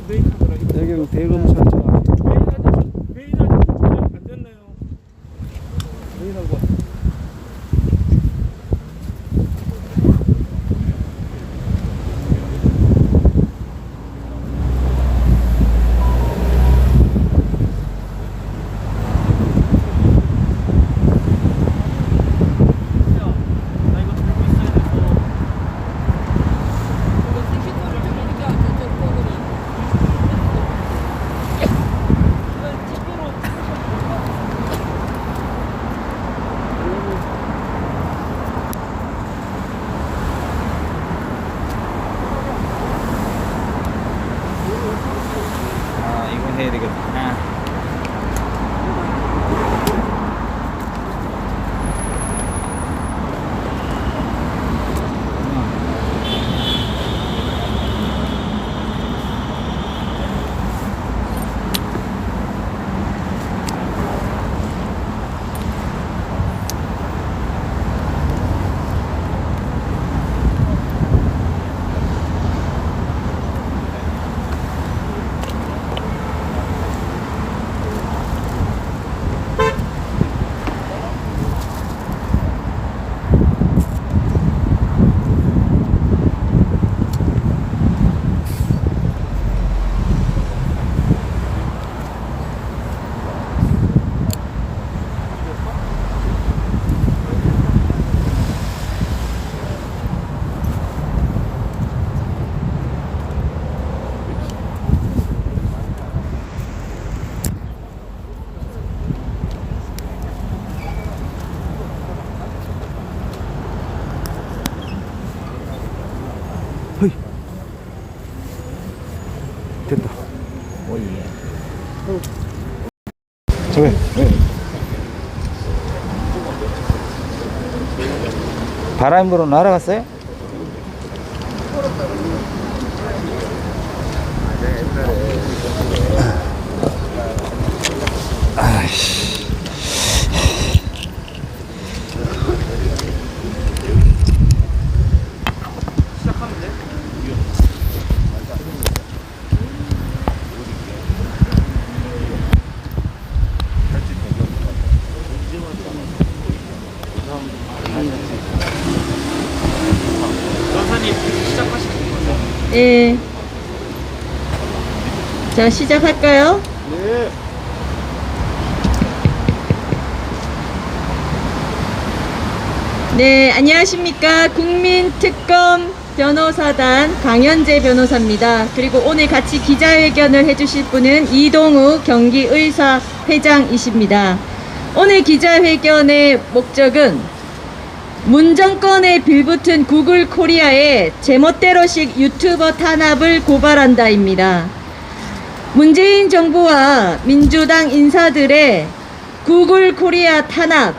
여기 대검 설정. 회의하지 안 됐나요? 회의하고. 해야 되겠구나. 허이. 됐다. 저기. 바람 불어 날아갔어요? 아이씨. 전사님 시작하시는 거죠? 예. 자, 시작할까요? 네. 네, 안녕하십니까. 국민특검 변호사단 강현재 변호사입니다. 그리고 오늘 같이 기자회견을 해주실 분은 이동우 경기의사 회장이십니다. 오늘 기자회견의 목적은 문정권에 빌붙은 구글 코리아의 제멋대로식 유튜버 탄압을 고발한다입니다. 문재인 정부와 민주당 인사들의 구글 코리아 탄압,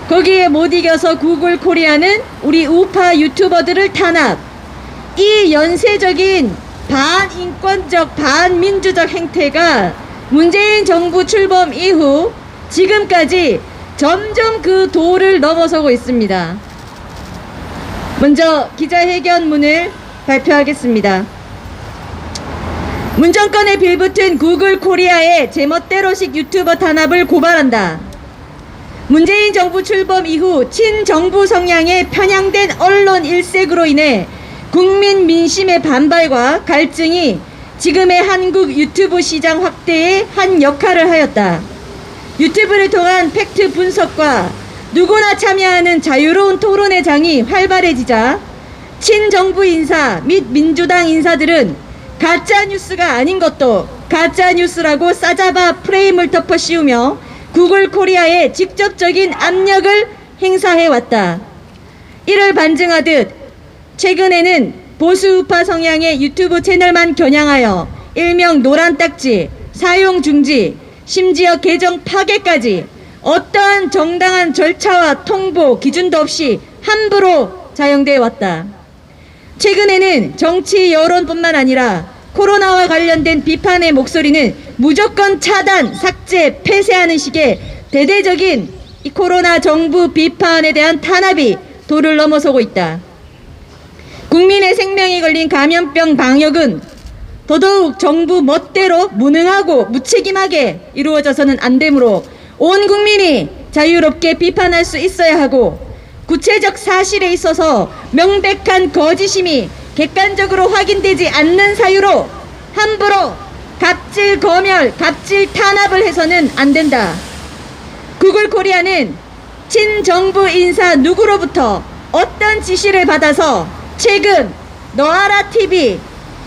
거기에 못 이겨서 구글 코리아는 우리 우파 유튜버들을 탄압, 이 연쇄적인 반인권적 반민주적 행태가 문재인 정부 출범 이후 지금까지 점점 그 도를 넘어서고 있습니다. 먼저 기자회견문을 발표하겠습니다. 문정권에 빌붙은 구글 코리아의 제멋대로식 유튜버 탄압을 고발한다. 문재인 정부 출범 이후 친정부 성향에 편향된 언론 일색으로 인해 국민 민심의 반발과 갈증이 지금의 한국 유튜브 시장 확대에 한 역할을 하였다. 유튜브를 통한 팩트 분석과 누구나 참여하는 자유로운 토론의 장이 활발해지자 친정부 인사 및 민주당 인사들은 가짜뉴스가 아닌 것도 가짜뉴스라고 싸잡아 프레임을 덮어 씌우며 구글 코리아에 직접적인 압력을 행사해왔다. 이를 반증하듯 최근에는 보수우파 성향의 유튜브 채널만 겨냥하여 일명 노란 딱지, 사용 중지, 심지어 계정 파괴까지 어떠한 정당한 절차와 통보 기준도 없이 함부로 자영돼 왔다. 최근에는 정치 여론뿐만 아니라 코로나와 관련된 비판의 목소리는 무조건 차단, 삭제, 폐쇄하는 식의 대대적인 이 코로나 정부 비판에 대한 탄압이 도를 넘어서고 있다. 국민의 생명이 걸린 감염병 방역은 더더욱 정부 멋대로 무능하고 무책임하게 이루어져서는 안 되므로 온 국민이 자유롭게 비판할 수 있어야 하고 구체적 사실에 있어서 명백한 거짓임이 객관적으로 확인되지 않는 사유로 함부로 갑질 검열, 갑질 탄압을 해서는 안 된다. 구글 코리아는 친정부 인사 누구로부터 어떤 지시를 받아서 최근 너아라 TV,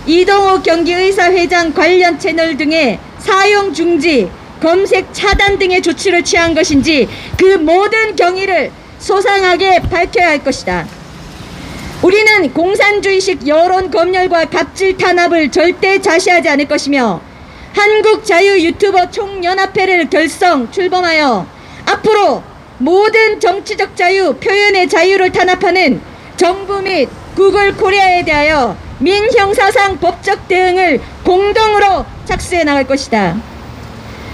이동욱 경기의사 회장 관련 채널 등의 사용 중지, 검색 차단 등의 조치를 취한 것인지 그 모든 경위를 소상하게 밝혀야 할 것이다. 우리는 공산주의식 여론 검열과 갑질 탄압을 절대 자시하지 않을 것이며 한국자유유튜버 총연합회를 출범하여 앞으로 모든 정치적 자유, 표현의 자유를 탄압하는 정부 및 구글 코리아에 대하여 민형사상 법적 대응을 공동으로 착수해 나갈 것이다.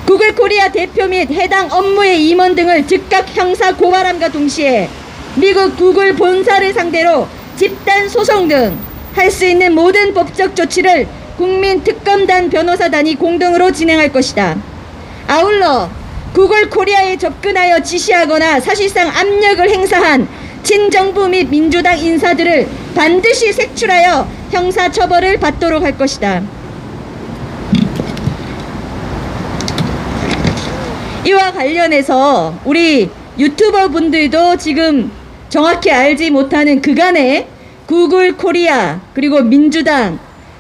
구글 코리아 대표 및 해당 업무의 임원 등을 즉각 형사 고발함과 동시에 미국 구글 본사를 상대로 집단 소송 등 할 수 있는 모든 법적 조치를 국민특검단 변호사단이 공동으로 진행할 것이다. 아울러 구글 코리아에 접근하여 지시하거나 사실상 압력을 행사한 친정부 및 민주당 인사들을 반드시 색출하여 형사처벌을 받도록 할 것이다. 이와 관련해서 우리 유튜버 분들도 지금 정확히 알지 못하는 그간의 구글 코리아 그리고 민주당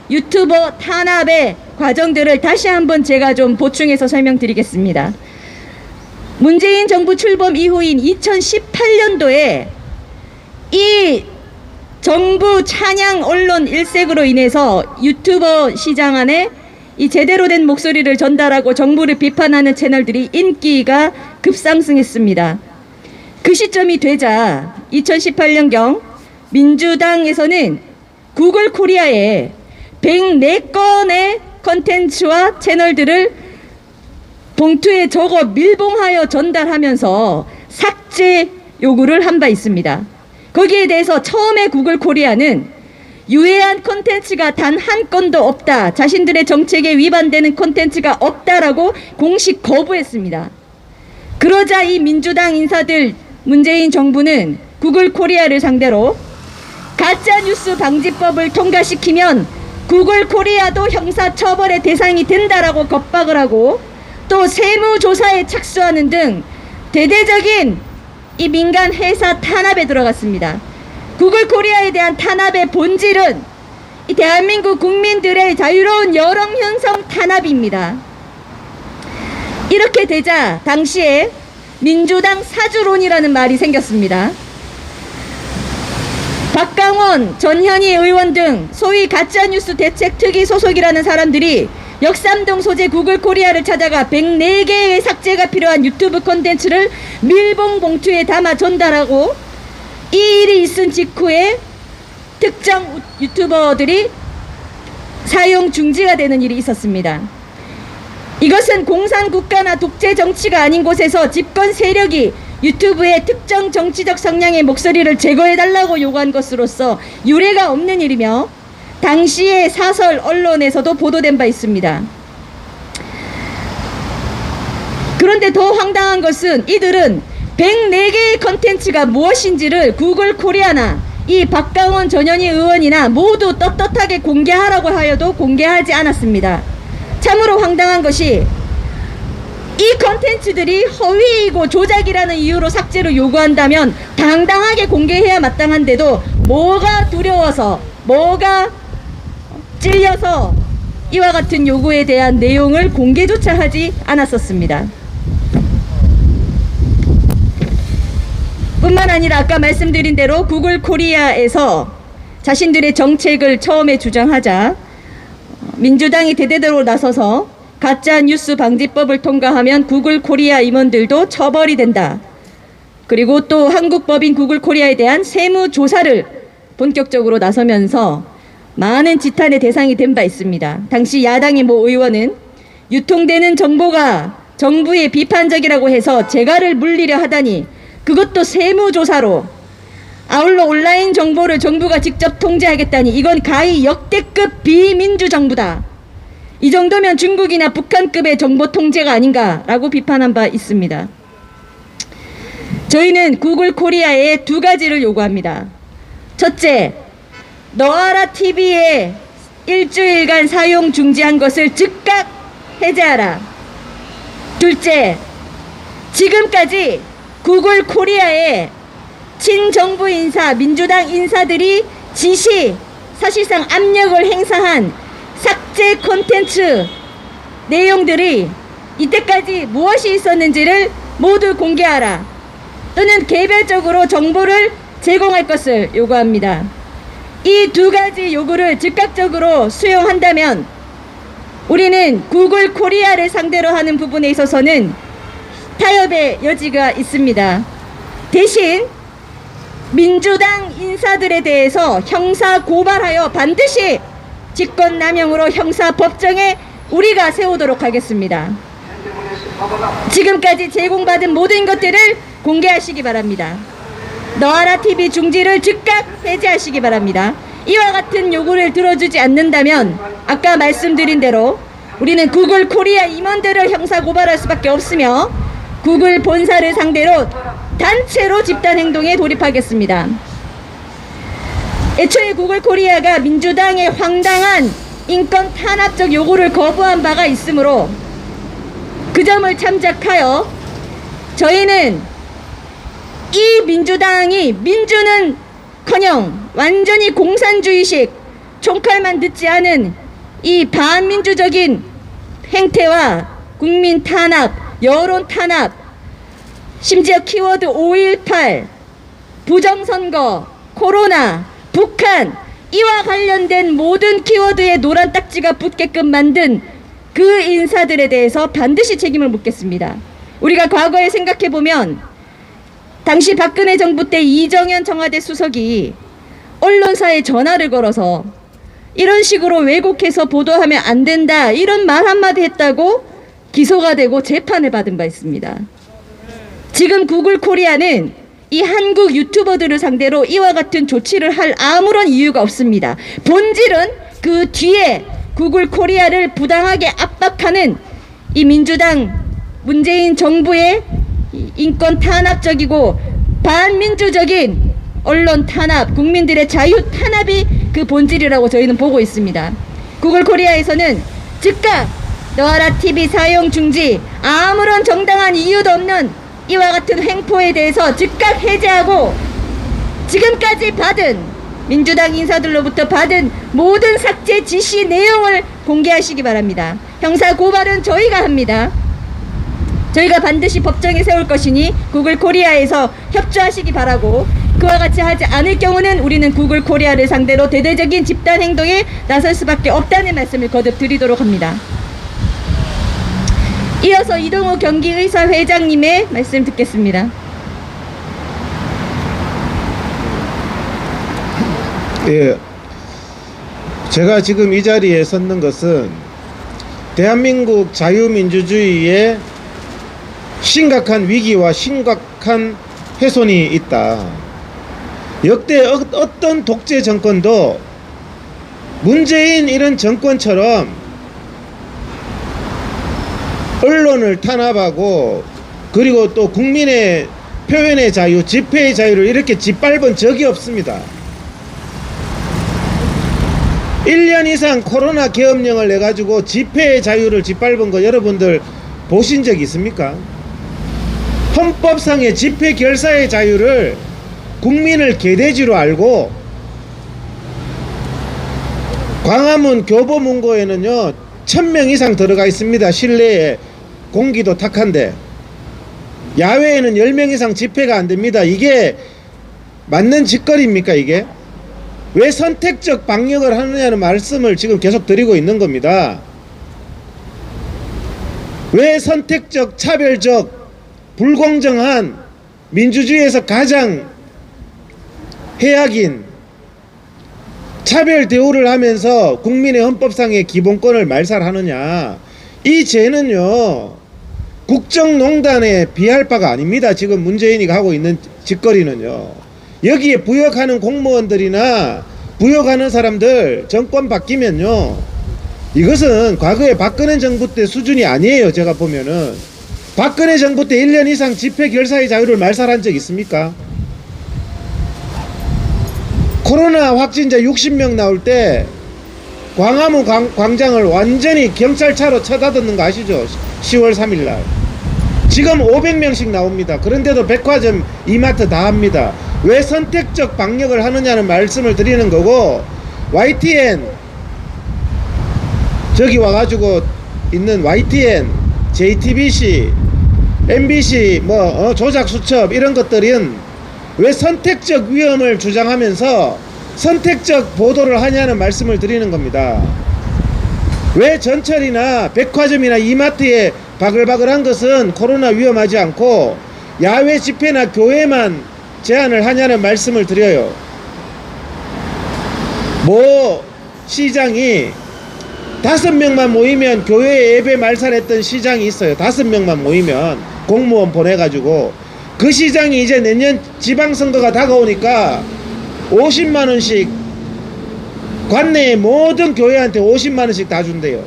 유튜버 탄압의 과정들을 다시 한번 제가 좀 보충해서 설명드리겠습니다. 문재인 정부 출범 이후인 2018년도에 이 정부 찬양 언론 일색으로 인해서 유튜버 시장 안에 이 제대로 된 목소리를 전달하고 정부를 비판하는 채널들이 인기가 급상승했습니다. 그 시점이 되자 2018년경 민주당에서는 구글 코리아에 104건의 컨텐츠와 채널들을 봉투에 적어 밀봉하여 전달하면서 삭제 요구를 한 바 있습니다. 거기에 대해서 처음에 구글 코리아는 유해한 콘텐츠가 단 한 건도 없다. 자신들의 정책에 위반되는 콘텐츠가 없다라고 공식 거부했습니다. 그러자 이 민주당 인사들 문재인 정부는 구글 코리아를 상대로 가짜뉴스 방지법을 통과시키면 구글 코리아도 형사처벌의 대상이 된다라고 겁박을 하고 또 세무조사에 착수하는 등 대대적인 이 민간 회사 탄압에 들어갔습니다. 구글 코리아에 대한 탄압의 본질은 이 대한민국 국민들의 자유로운 여론 형성 탄압입니다. 이렇게 되자 당시에 민주당 사주론이라는 말이 생겼습니다. 박강원, 전현희 의원 등 소위 가짜뉴스 대책특위 소속이라는 사람들이 역삼동 소재 구글 코리아를 찾아가 104개의 삭제가 필요한 유튜브 콘텐츠를 밀봉 봉투에 담아 전달하고 이 일이 있은 직후에 특정 유튜버들이 사용 중지가 되는 일이 있었습니다. 이것은 공산국가나 독재 정치가 아닌 곳에서 집권 세력이 유튜브의 특정 정치적 성향의 목소리를 제거해달라고 요구한 것으로서 유례가 없는 일이며 당시의 사설 언론에서도 보도된 바 있습니다. 그런데 더 황당한 것은 이들은 104개의 컨텐츠가 무엇인지를 구글 코리아나 이 박강원 전현희 의원이나 모두 떳떳하게 공개하라고 하여도 공개하지 않았습니다. 참으로 황당한 것이 이 컨텐츠들이 허위이고 조작이라는 이유로 삭제를 요구한다면 당당하게 공개해야 마땅한데도 뭐가 두려워서 뭐가 찔려서 이와 같은 요구에 대한 내용을 공개조차 하지 않았었습니다. 뿐만 아니라 아까 말씀드린 대로 구글 코리아에서 자신들의 정책을 처음에 주장하자 민주당이 대대로 나서서 가짜 뉴스 방지법을 통과하면 구글 코리아 임원들도 처벌이 된다. 그리고 또 한국법인 구글 코리아에 대한 세무조사를 본격적으로 나서면서 많은 지탄의 대상이 된 바 있습니다. 당시 야당의 모 의원은 유통되는 정보가 정부에 비판적이라고 해서 재가를 물리려 하다니 그것도 세무조사로 아울러 온라인 정보를 정부가 직접 통제하겠다니 이건 가히 역대급 비민주정부다 이 정도면 중국이나 북한급의 정보 통제가 아닌가라고 비판한 바 있습니다. 저희는 구글 코리아에 두 가지를 요구합니다. 첫째, 너아라 TV에 일주일간 사용 중지한 것을 즉각 해제하라. 둘째, 지금까지 구글 코리아에 친정부 인사, 민주당 인사들이 지시, 사실상 압력을 행사한 삭제 콘텐츠 내용들이 이때까지 무엇이 있었는지를 모두 공개하라. 또는 개별적으로 정보를 제공할 것을 요구합니다. 이 두 가지 요구를 즉각적으로 수용한다면 우리는 구글 코리아를 상대로 하는 부분에 있어서는 타협의 여지가 있습니다. 대신 민주당 인사들에 대해서 형사 고발하여 반드시 직권남용으로 형사법정에 우리가 세우도록 하겠습니다. 지금까지 제공받은 모든 것들을 공개하시기 바랍니다. 너아라 TV 중지를 즉각 해제하시기 바랍니다. 이와 같은 요구를 들어주지 않는다면 아까 말씀드린 대로 우리는 구글 코리아 임원들을 형사 고발할 수밖에 없으며 구글 본사를 상대로 단체로 집단 행동에 돌입하겠습니다. 애초에 구글 코리아가 민주당의 황당한 인권 탄압적 요구를 거부한 바가 있으므로 그 점을 참작하여 저희는 이 민주당이 민주는커녕 완전히 공산주의식 총칼만 듣지 않은 이 반민주적인 행태와 국민 탄압, 여론 탄압, 심지어 키워드 5.18, 부정선거, 코로나, 북한 이와 관련된 모든 키워드에 노란 딱지가 붙게끔 만든 그 인사들에 대해서 반드시 책임을 묻겠습니다. 우리가 과거에 생각해보면 당시 박근혜 정부 때 이정현 청와대 수석이 언론사에 전화를 걸어서 이런 식으로 왜곡해서 보도하면 안 된다 이런 말 한마디 했다고 기소가 되고 재판을 받은 바 있습니다. 지금 구글 코리아는 이 한국 유튜버들을 상대로 이와 같은 조치를 할 아무런 이유가 없습니다. 본질은 그 뒤에 구글 코리아를 부당하게 압박하는 이 민주당 문재인 정부의 인권 탄압적이고 반민주적인 언론 탄압, 국민들의 자유 탄압이 그 본질이라고 저희는 보고 있습니다. 구글 코리아에서는 즉각 너아라 TV 사용 중지, 아무런 정당한 이유도 없는 이와 같은 횡포에 대해서 즉각 해제하고 지금까지 받은 민주당 인사들로부터 받은 모든 삭제 지시 내용을 공개하시기 바랍니다. 형사 고발은 저희가 합니다. 저희가 반드시 법정에 세울 것이니 구글 코리아에서 협조하시기 바라고, 그와 같이 하지 않을 경우는 우리는 구글 코리아를 상대로 대대적인 집단 행동에 나설 수밖에 없다는 말씀을 거듭 드리도록 합니다. 이어서 이동우 경기의사 회장님의 말씀 듣겠습니다. 예, 제가 지금 이 자리에 섰는 것은 대한민국 자유민주주의에 심각한 위기와 심각한 훼손이 있다. 역대 어떤 독재 정권도 문재인 이런 정권처럼 언론을 탄압하고 그리고 또 국민의 표현의 자유, 집회의 자유를 이렇게 짓밟은 적이 없습니다. 1년 이상 코로나 계엄령을 내가지고 집회의 자유를 짓밟은 거 여러분들 보신 적 있습니까? 헌법상의 집회 결사의 자유를 국민을 개돼지로 알고 광화문 교보문고에는요 1000명 이상 들어가 있습니다. 실내에 공기도 탁한데 야외에는 10명 이상 집회가 안 됩니다. 이게 맞는 짓거리입니까? 이게 왜 선택적 방역을 하느냐는 말씀을 지금 계속 드리고 있는 겁니다. 왜 선택적, 차별적, 불공정한 민주주의에서 가장 해악인 차별 대우를 하면서 국민의 헌법상의 기본권을 말살하느냐. 이 죄는요 국정농단에 비할 바가 아닙니다. 지금 문재인이 하고 있는 짓거리는요. 여기에 부역하는 공무원들이나 부역하는 사람들 정권 바뀌면요 이것은 과거에 박근혜 정부 때 수준이 아니에요. 제가 보면은 박근혜 정부 때 1년 이상 집회 결사의 자유를 말살한 적 있습니까? 코로나 확진자 60명 나올 때 광화문 광장을 완전히 경찰차로 쳐다듣는 거 아시죠? 10월 3일 날. 지금 500명씩 나옵니다. 그런데도 백화점, 이마트 다 합니다. 왜 선택적 방역을 하느냐는 말씀을 드리는 거고, YTN 저기 와가지고 있는 YTN, JTBC, MBC 조작 수첩 이런 것들은 왜 선택적 위험을 주장하면서 선택적 보도를 하냐는 말씀을 드리는 겁니다. 왜 전철이나 백화점이나 이마트에 바글바글한 것은 코로나 위험하지 않고 야외 집회나 교회만 제한을 하냐는 말씀을 드려요. 모 시장이 5명만 모이면 교회 예배 말살했던 시장이 있어요. 5명만 모이면 공무원 보내가지고. 그 시장이 이제 내년 지방선거가 다가오니까 50만원씩 관내의 모든 교회한테 50만원씩 다 준대요.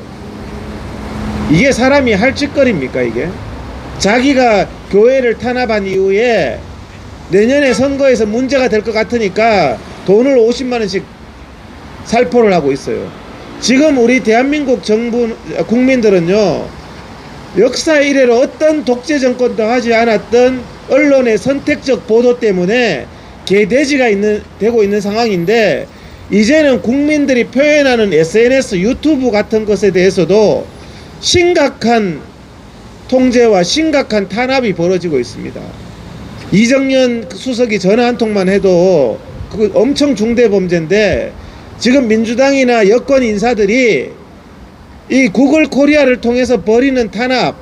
이게 사람이 할 짓거리입니까 이게? 자기가 교회를 탄압한 이후에 내년에 선거에서 문제가 될 것 같으니까 돈을 50만원씩 살포를 하고 있어요. 지금 우리 대한민국 정부 국민들은요, 역사 이래로 어떤 독재 정권도 하지 않았던 언론의 선택적 보도 때문에 개돼지가 되고 있는 상황인데, 이제는 국민들이 표현하는 SNS, 유튜브 같은 것에 대해서도 심각한 통제와 심각한 탄압이 벌어지고 있습니다. 이정년 수석이 전화 한 통만 해도 그 엄청 중대 범죄인데, 지금 민주당이나 여권 인사들이 이 구글 코리아를 통해서 벌이는 탄압,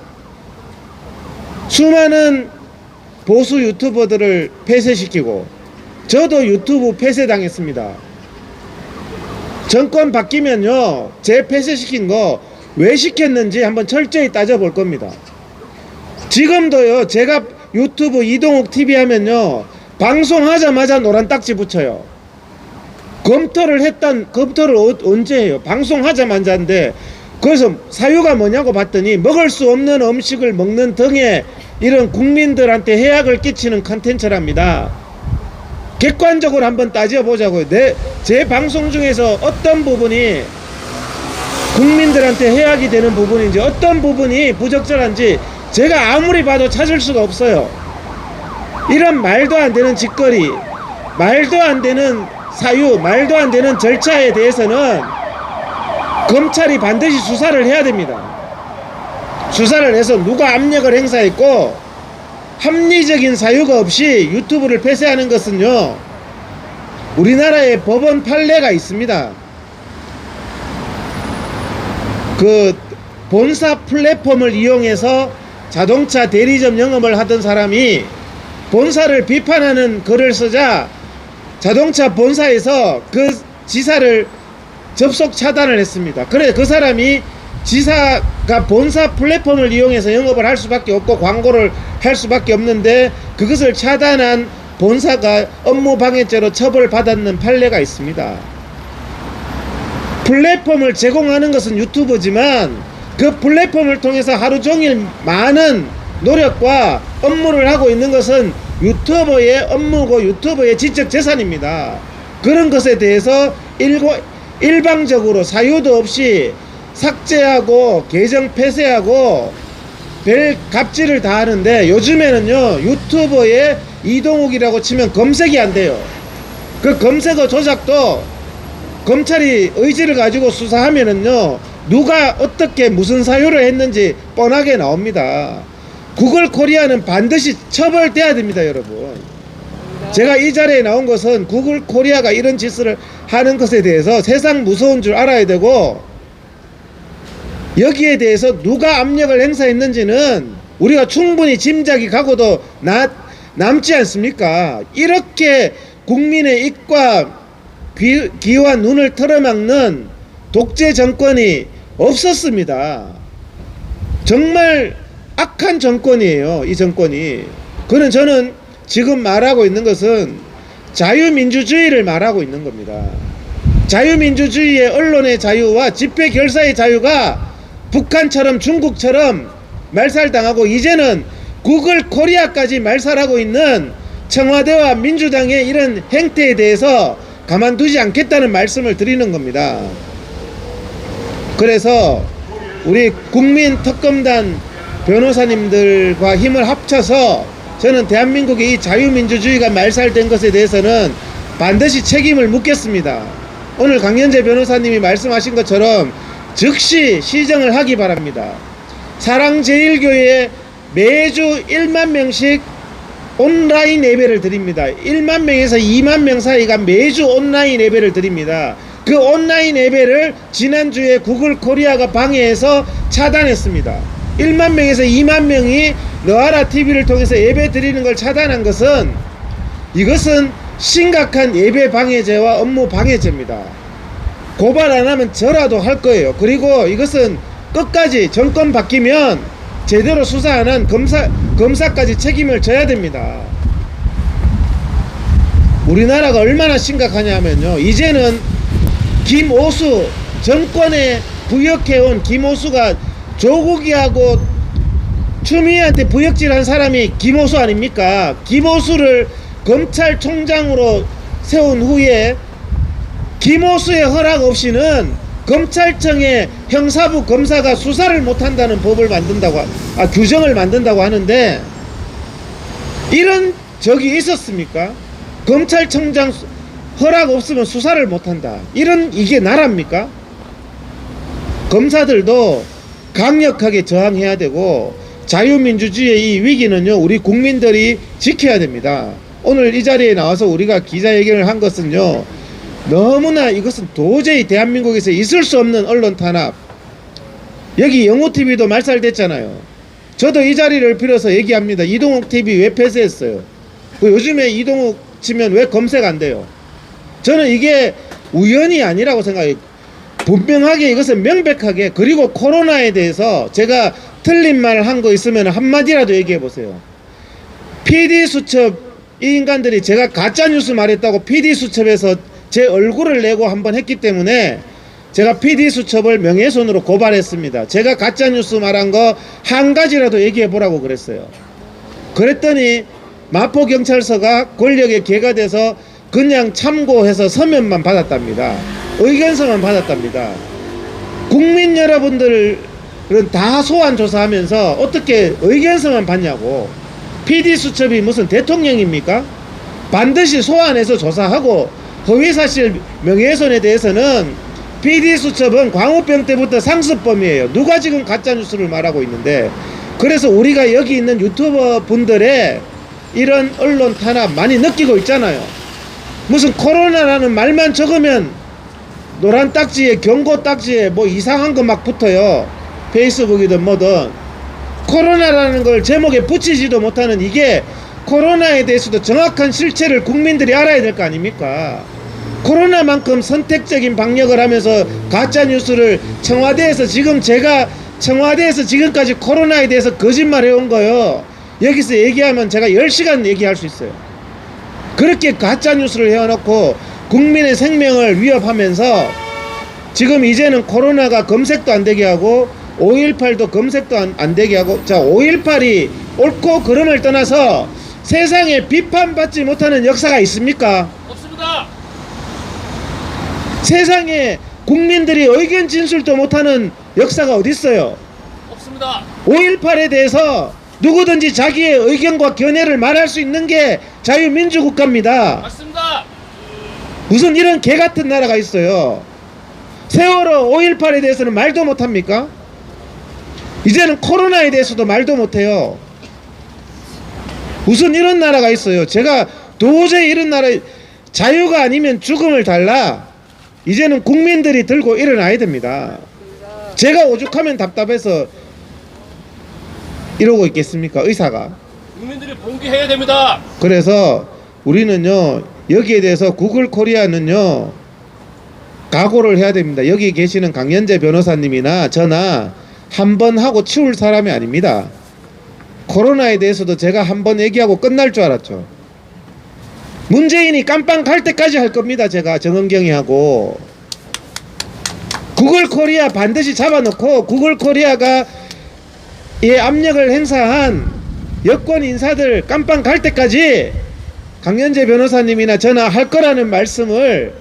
수많은 보수 유튜버들을 폐쇄시키고, 저도 유튜브 폐쇄당했습니다. 정권 바뀌면요, 제 폐쇄시킨 거 왜 시켰는지 한번 철저히 따져볼 겁니다. 지금도요, 제가 유튜브 이동욱 TV 하면요, 방송하자마자 노란 딱지 붙여요. 검토를 언제 해요? 방송하자마자인데. 그래서 사유가 뭐냐고 봤더니, 먹을 수 없는 음식을 먹는 등의 이런 국민들한테 해악을 끼치는 컨텐츠랍니다. 객관적으로 한번 따져보자고요. 제 방송 중에서 어떤 부분이 국민들한테 해악이 되는 부분인지, 어떤 부분이 부적절한지 제가 아무리 봐도 찾을 수가 없어요. 이런 말도 안 되는 짓거리, 말도 안 되는 사유, 말도 안 되는 절차에 대해서는 검찰이 반드시 수사를 해야 됩니다. 수사를 해서 누가 압력을 행사했고 합리적인 사유가 없이 유튜브를 폐쇄하는 것은요, 우리나라에 법원 판례가 있습니다. 그 본사 플랫폼을 이용해서 자동차 대리점 영업을 하던 사람이 본사를 비판하는 글을 쓰자 자동차 본사에서 그 지사를 접속 차단을 했습니다. 그래 그 사람이 지사가 본사 플랫폼을 이용해서 영업을 할 수밖에 없고 광고를 할 수밖에 없는데, 그것을 차단한 본사가 업무방해죄로 처벌받았는 판례가 있습니다. 플랫폼을 제공하는 것은 유튜브지만 그 플랫폼을 통해서 하루 종일 많은 노력과 업무를 하고 있는 것은 유튜버의 업무고 유튜버의 지적 재산입니다. 그런 것에 대해서 일방적으로 사유도 없이 삭제하고 계정 폐쇄하고 별 갑질을 다 하는데, 요즘에는요 유튜버의 이동욱이라고 치면 검색이 안 돼요. 그 검색어 조작도 검찰이 의지를 가지고 수사하면은요, 누가 어떻게 무슨 사유를 했는지 뻔하게 나옵니다. 구글 코리아는 반드시 처벌돼야 됩니다, 여러분. 제가 이 자리에 나온 것은 구글 코리아가 이런 짓을 하는 것에 대해서 세상 무서운 줄 알아야 되고, 여기에 대해서 누가 압력을 행사했는지는 우리가 충분히 짐작이 가고도 남지 않습니까? 이렇게 국민의 입과 귀와 눈을 틀어막는 독재 정권이 없었습니다. 정말 악한 정권이에요, 이 정권이. 저는 지금 말하고 있는 것은 자유민주주의를 말하고 있는 겁니다. 자유민주주의의 언론의 자유와 집회 결사의 자유가 북한처럼 중국처럼 말살당하고 이제는 구글 코리아까지 말살하고 있는 청와대와 민주당의 이런 행태에 대해서 가만두지 않겠다는 말씀을 드리는 겁니다. 그래서 우리 국민특검단 변호사님들과 힘을 합쳐서 저는 대한민국의 이 자유민주주의가 말살된 것에 대해서는 반드시 책임을 묻겠습니다. 오늘 강연재 변호사님이 말씀하신 것처럼 즉시 시정을 하기 바랍니다. 사랑제일교회에 매주 1만 명씩 온라인 예배를 드립니다. 1만 명에서 2만 명 사이가 매주 온라인 예배를 드립니다. 그 온라인 예배를 지난주에 구글 코리아가 방해해서 차단했습니다. 1만 명에서 2만 명이 너아라 TV를 통해서 예배 드리는 걸 차단한 것은 이것은 심각한 예배 방해죄와 업무 방해죄입니다. 고발 안 하면 저라도 할 거예요. 그리고 이것은 끝까지 정권 바뀌면 제대로 수사 안 한 검사까지 책임을 져야 됩니다. 우리나라가 얼마나 심각하냐면요, 이제는 김오수, 정권에 부역해온 김오수가 조국이하고 추미애한테 부역질한 사람이 김오수 아닙니까? 김오수를 검찰총장으로 세운 후에 김오수의 허락 없이는 검찰청의 형사부 검사가 수사를 못한다는 법을 만든다고, 규정을 만든다고 하는데, 이런 적이 있었습니까? 검찰청장 허락 없으면 수사를 못한다. 이게 나라입니까? 검사들도 강력하게 저항해야 되고, 자유민주주의의 이 위기는요, 우리 국민들이 지켜야 됩니다. 오늘 이 자리에 나와서 우리가 기자회견을 한 것은요, 너무나 이것은 도저히 대한민국에서 있을 수 없는 언론 탄압. 여기 영호TV도 말살됐잖아요. 저도 이 자리를 빌어서 얘기합니다. 이동욱TV 왜 폐쇄했어요? 요즘에 이동욱 치면 왜 검색 안 돼요? 저는 이게 우연이 아니라고 생각해요. 분명하게 이것은 명백하게. 그리고 코로나에 대해서 제가 틀린 말 한 거 있으면 한마디라도 얘기해 보세요. PD수첩, 이 인간들이 제가 가짜뉴스 말했다고 PD수첩에서 제 얼굴을 내고 한번 했기 때문에 제가 PD수첩을 명예훼손으로 고발했습니다. 제가 가짜뉴스 말한 거 한 가지라도 얘기해 보라고 그랬어요. 그랬더니 마포경찰서가 권력의 개가 돼서 그냥 참고해서 서면만 받았답니다. 의견서만 받았답니다. 국민 여러분들은 다 소환 조사하면서 어떻게 의견서만 받냐고. PD수첩이 무슨 대통령입니까? 반드시 소환해서 조사하고, 허위사실 명예훼손에 대해서는 PD수첩은 광우병 때부터 상습범이에요. 누가 지금 가짜뉴스를 말하고 있는데. 그래서 우리가 여기 있는 유튜버 분들의 이런 언론 탄압 많이 느끼고 있잖아요. 무슨 코로나라는 말만 적으면 노란 딱지에, 경고 딱지에 뭐 이상한 거 막 붙어요. 페이스북이든 뭐든. 코로나라는 걸 제목에 붙이지도 못하는, 이게 코로나에 대해서도 정확한 실체를 국민들이 알아야 될 거 아닙니까? 코로나만큼 선택적인 방역을 하면서 가짜뉴스를 청와대에서, 지금 제가 청와대에서 지금까지 코로나에 대해서 거짓말 해온 거요, 여기서 얘기하면 제가 10시간 얘기할 수 있어요. 그렇게 가짜뉴스를 해놓고 국민의 생명을 위협하면서 지금 이제는 코로나가 검색도 안 되게 하고 5.18도 검색도 안 되게 하고, 자, 5.18이 옳고 그름을 떠나서 세상에 비판받지 못하는 역사가 있습니까? 없습니다. 세상에 국민들이 의견 진술도 못하는 역사가 어디 있어요? 없습니다. 5.18에 대해서 누구든지 자기의 의견과 견해를 말할 수 있는 게 자유민주국가입니다. 맞습니다. 무슨 이런 개같은 나라가 있어요? 세월호 5.18에 대해서는 말도 못합니까? 이제는 코로나에 대해서도 말도 못해요. 무슨 이런 나라가 있어요? 제가 도저히 이런 나라, 자유가 아니면 죽음을 달라. 이제는 국민들이 들고 일어나야 됩니다. 제가 오죽하면 답답해서 이러고 있겠습니까? 의사가. 국민들이 봉기해야 됩니다. 그래서 우리는요, 여기에 대해서 구글 코리아는요, 각오를 해야 됩니다. 여기 계시는 강연재 변호사님이나 저나 한 번 하고 치울 사람이 아닙니다. 코로나에 대해서도 제가 한 번 얘기하고 끝날 줄 알았죠. 문재인이 깜빵 갈 때까지 할 겁니다. 제가 정은경이 하고 구글 코리아 반드시 잡아놓고 구글 코리아가 이 압력을 행사한 여권 인사들 깜빵 갈 때까지 강연재 변호사님이나 저나 할 거라는 말씀을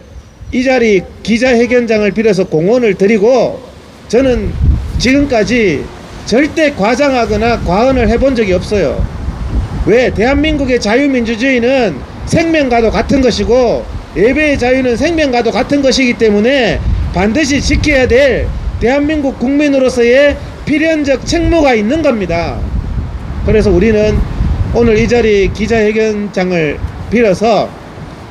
이 자리 기자회견장을 빌어서 공언을 드리고, 저는 지금까지 절대 과장하거나 과언을 해본 적이 없어요. 왜? 대한민국의 자유민주주의는 생명과도 같은 것이고 예배의 자유는 생명과도 같은 것이기 때문에 반드시 지켜야 될 대한민국 국민으로서의 필연적 책무가 있는 겁니다. 그래서 우리는 오늘 이 자리 기자회견장을 빌어서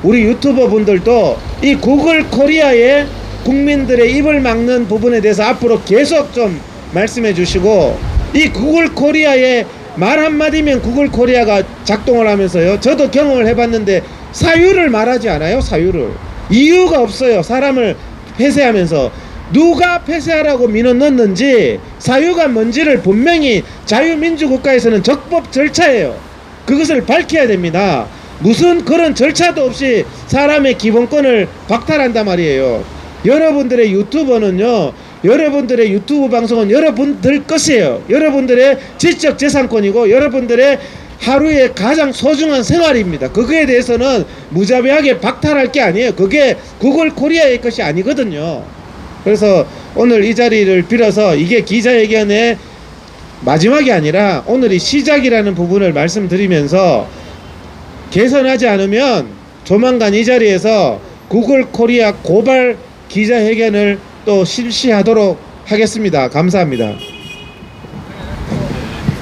우리 유튜버 분들도 이 구글 코리아의 국민들의 입을 막는 부분에 대해서 앞으로 계속 좀 말씀해 주시고, 이 구글 코리아의 말 한마디면 구글 코리아가 작동을 하면서요, 저도 경험을 해봤는데 사유를 말하지 않아요. 사유를. 이유가 없어요. 사람을 폐쇄하면서 누가 폐쇄하라고 민원 넣는지 사유가 뭔지를 분명히 자유민주국가에서는 적법 절차예요. 그것을 밝혀야 됩니다. 무슨 그런 절차도 없이 사람의 기본권을 박탈한단 말이에요. 여러분들의 유튜버는요, 여러분들의 유튜브 방송은 여러분들 것이에요. 여러분들의 지적 재산권이고 여러분들의 하루의 가장 소중한 생활입니다. 그거에 대해서는 무자비하게 박탈할 게 아니에요. 그게 구글 코리아의 것이 아니거든요. 그래서 오늘 이 자리를 빌어서 이게 기자회견의 마지막이 아니라 오늘이 시작이라는 부분을 말씀드리면서, 개선하지 않으면 조만간 이 자리에서 구글 코리아 고발 기자회견을 또 실시하도록 하겠습니다. 감사합니다.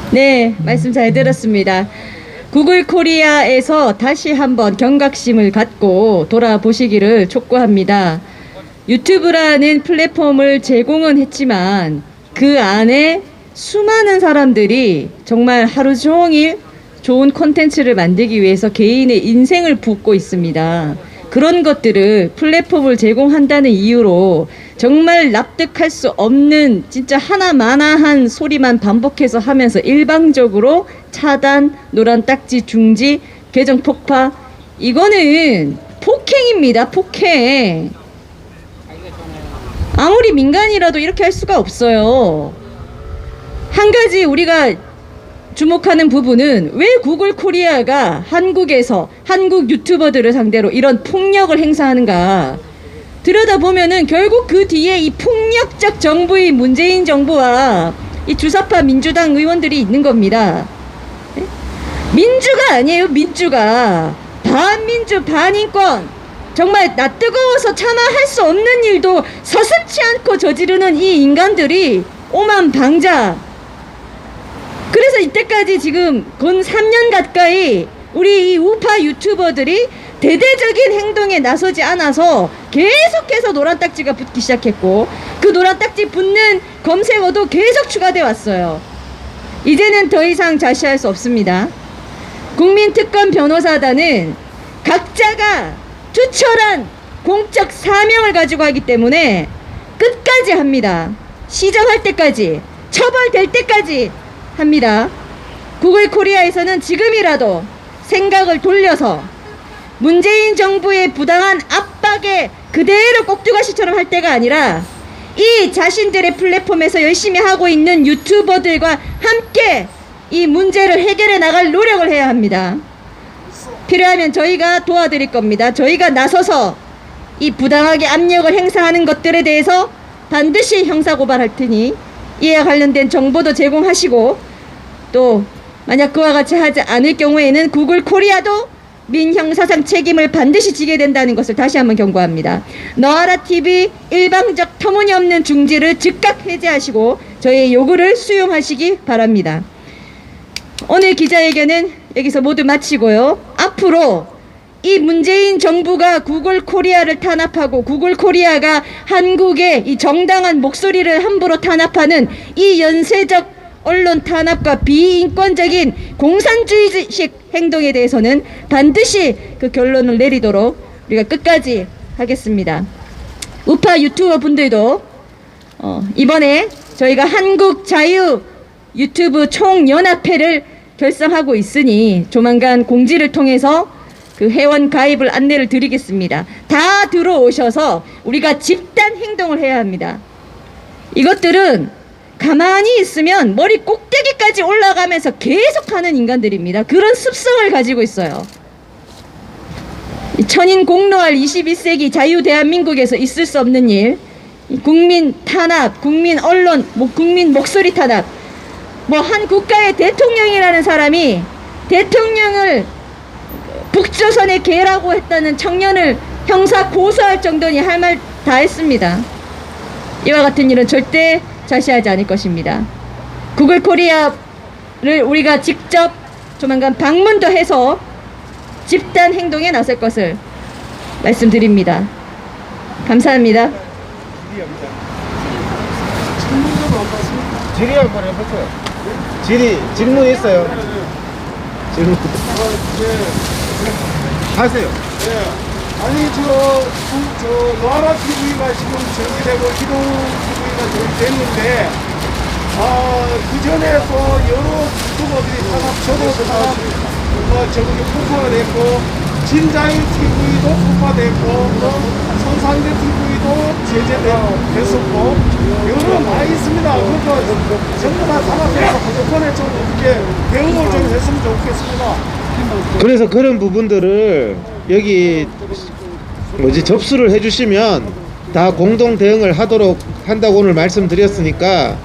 네, 말씀 잘 들었습니다. 구글 코리아에서 다시 한번 경각심을 갖고 돌아보시기를 촉구합니다. 유튜브라는 플랫폼을 제공은 했지만 그 안에 수많은 사람들이 정말 하루 종일 좋은 콘텐츠를 만들기 위해서 개인의 인생을 붓고 있습니다. 그런 것들을 플랫폼을 제공한다는 이유로 정말 납득할 수 없는 진짜 하나마나한 소리만 반복해서 하면서 일방적으로 차단, 노란 딱지 중지, 계정 폭파, 이거는 폭행입니다. 폭행. 아무리 민간이라도 이렇게 할 수가 없어요. 한 가지 우리가 주목하는 부분은 왜 구글 코리아가 한국에서 한국 유튜버들을 상대로 이런 폭력을 행사하는가. 들여다보면은 결국 그 뒤에 이 폭력적 정부의 문재인 정부와 이 주사파 민주당 의원들이 있는 겁니다. 민주가 아니에요. 민주가 반민주 반인권, 정말 나 뜨거워서 차마 할 수 없는 일도 서슴지 않고 저지르는 이 인간들이 오만방자. 그래서 이때까지 지금 건 3년 가까이 우리 이 우파 유튜버들이 대대적인 행동에 나서지 않아서 계속해서 노란 딱지가 붙기 시작했고, 그 노란 딱지 붙는 검색어도 계속 추가돼 왔어요. 이제는 더 이상 자시할 수 없습니다. 국민특검 변호사단은 각자가 투철한 공적 사명을 가지고 하기 때문에 끝까지 합니다. 시정할 때까지, 처벌될 때까지 합니다. 구글 코리아에서는 지금이라도 생각을 돌려서 문재인 정부의 부당한 압박에 그대로 꼭두가시처럼 할 때가 아니라 이 자신들의 플랫폼에서 열심히 하고 있는 유튜버들과 함께 이 문제를 해결해 나갈 노력을 해야 합니다. 필요하면 저희가 도와드릴 겁니다. 저희가 나서서 이 부당하게 압력을 행사하는 것들에 대해서 반드시 형사고발할 테니 이에 관련된 정보도 제공하시고, 또 만약 그와 같이 하지 않을 경우에는 구글 코리아도 민형사상 책임을 반드시 지게 된다는 것을 다시 한번 경고합니다. 너하라 TV 일방적 터무니없는 중지를 즉각 해제하시고 저희의 요구를 수용하시기 바랍니다. 오늘 기자회견은 여기서 모두 마치고요. 앞으로 이 문재인 정부가 구글 코리아를 탄압하고 구글 코리아가 한국의 이 정당한 목소리를 함부로 탄압하는 이 연쇄적 언론 탄압과 비인권적인 공산주의식 행동에 대해서는 반드시 그 결론을 내리도록 우리가 끝까지 하겠습니다. 우파 유튜버 분들도 이번에 저희가 한국 자유 유튜브 총연합회를 결성하고 있으니 조만간 공지를 통해서 그 회원 가입을 안내를 드리겠습니다. 다 들어오셔서 우리가 집단 행동을 해야 합니다. 이것들은 가만히 있으면 머리 꼭대기까지 올라가면서 계속하는 인간들입니다. 그런 습성을 가지고 있어요. 이 천인 공로할 21세기 자유 대한민국에서 있을 수 없는 일, 이 국민 탄압, 국민 언론, 국민 목소리 탄압, 한 국가의 대통령이라는 사람이 대통령을 북조선의 개라고 했다는 청년을 형사 고소할 정도니 할 말 다 했습니다. 이와 같은 일은 절대 자시하지 않을 것입니다. 구글 코리아를 우리가 직접 조만간 방문도 해서 집단 행동에 나설 것을 말씀드립니다. 감사합니다. 질의 한번 해보세요. 질문 있어요? 질문. 하세요. 아니 저 노아라 TV가 지금 정지되고 기동 TV가 정지됐는데 그 전에서 여러 유튜버들이 저도 저기 폭파가 됐고 진자유 TV도 폭파됐고 성상대 TV도 제재됐었고 여러 많이 있습니다. 그러니까 전부 다 단합해서 한꺼번에 좀 이렇게 대응을 좀 했으면 좋겠습니다. 그래서 그런 부분들을 여기 접수를 해주시면 다 공동 대응을 하도록 한다고 오늘 말씀드렸으니까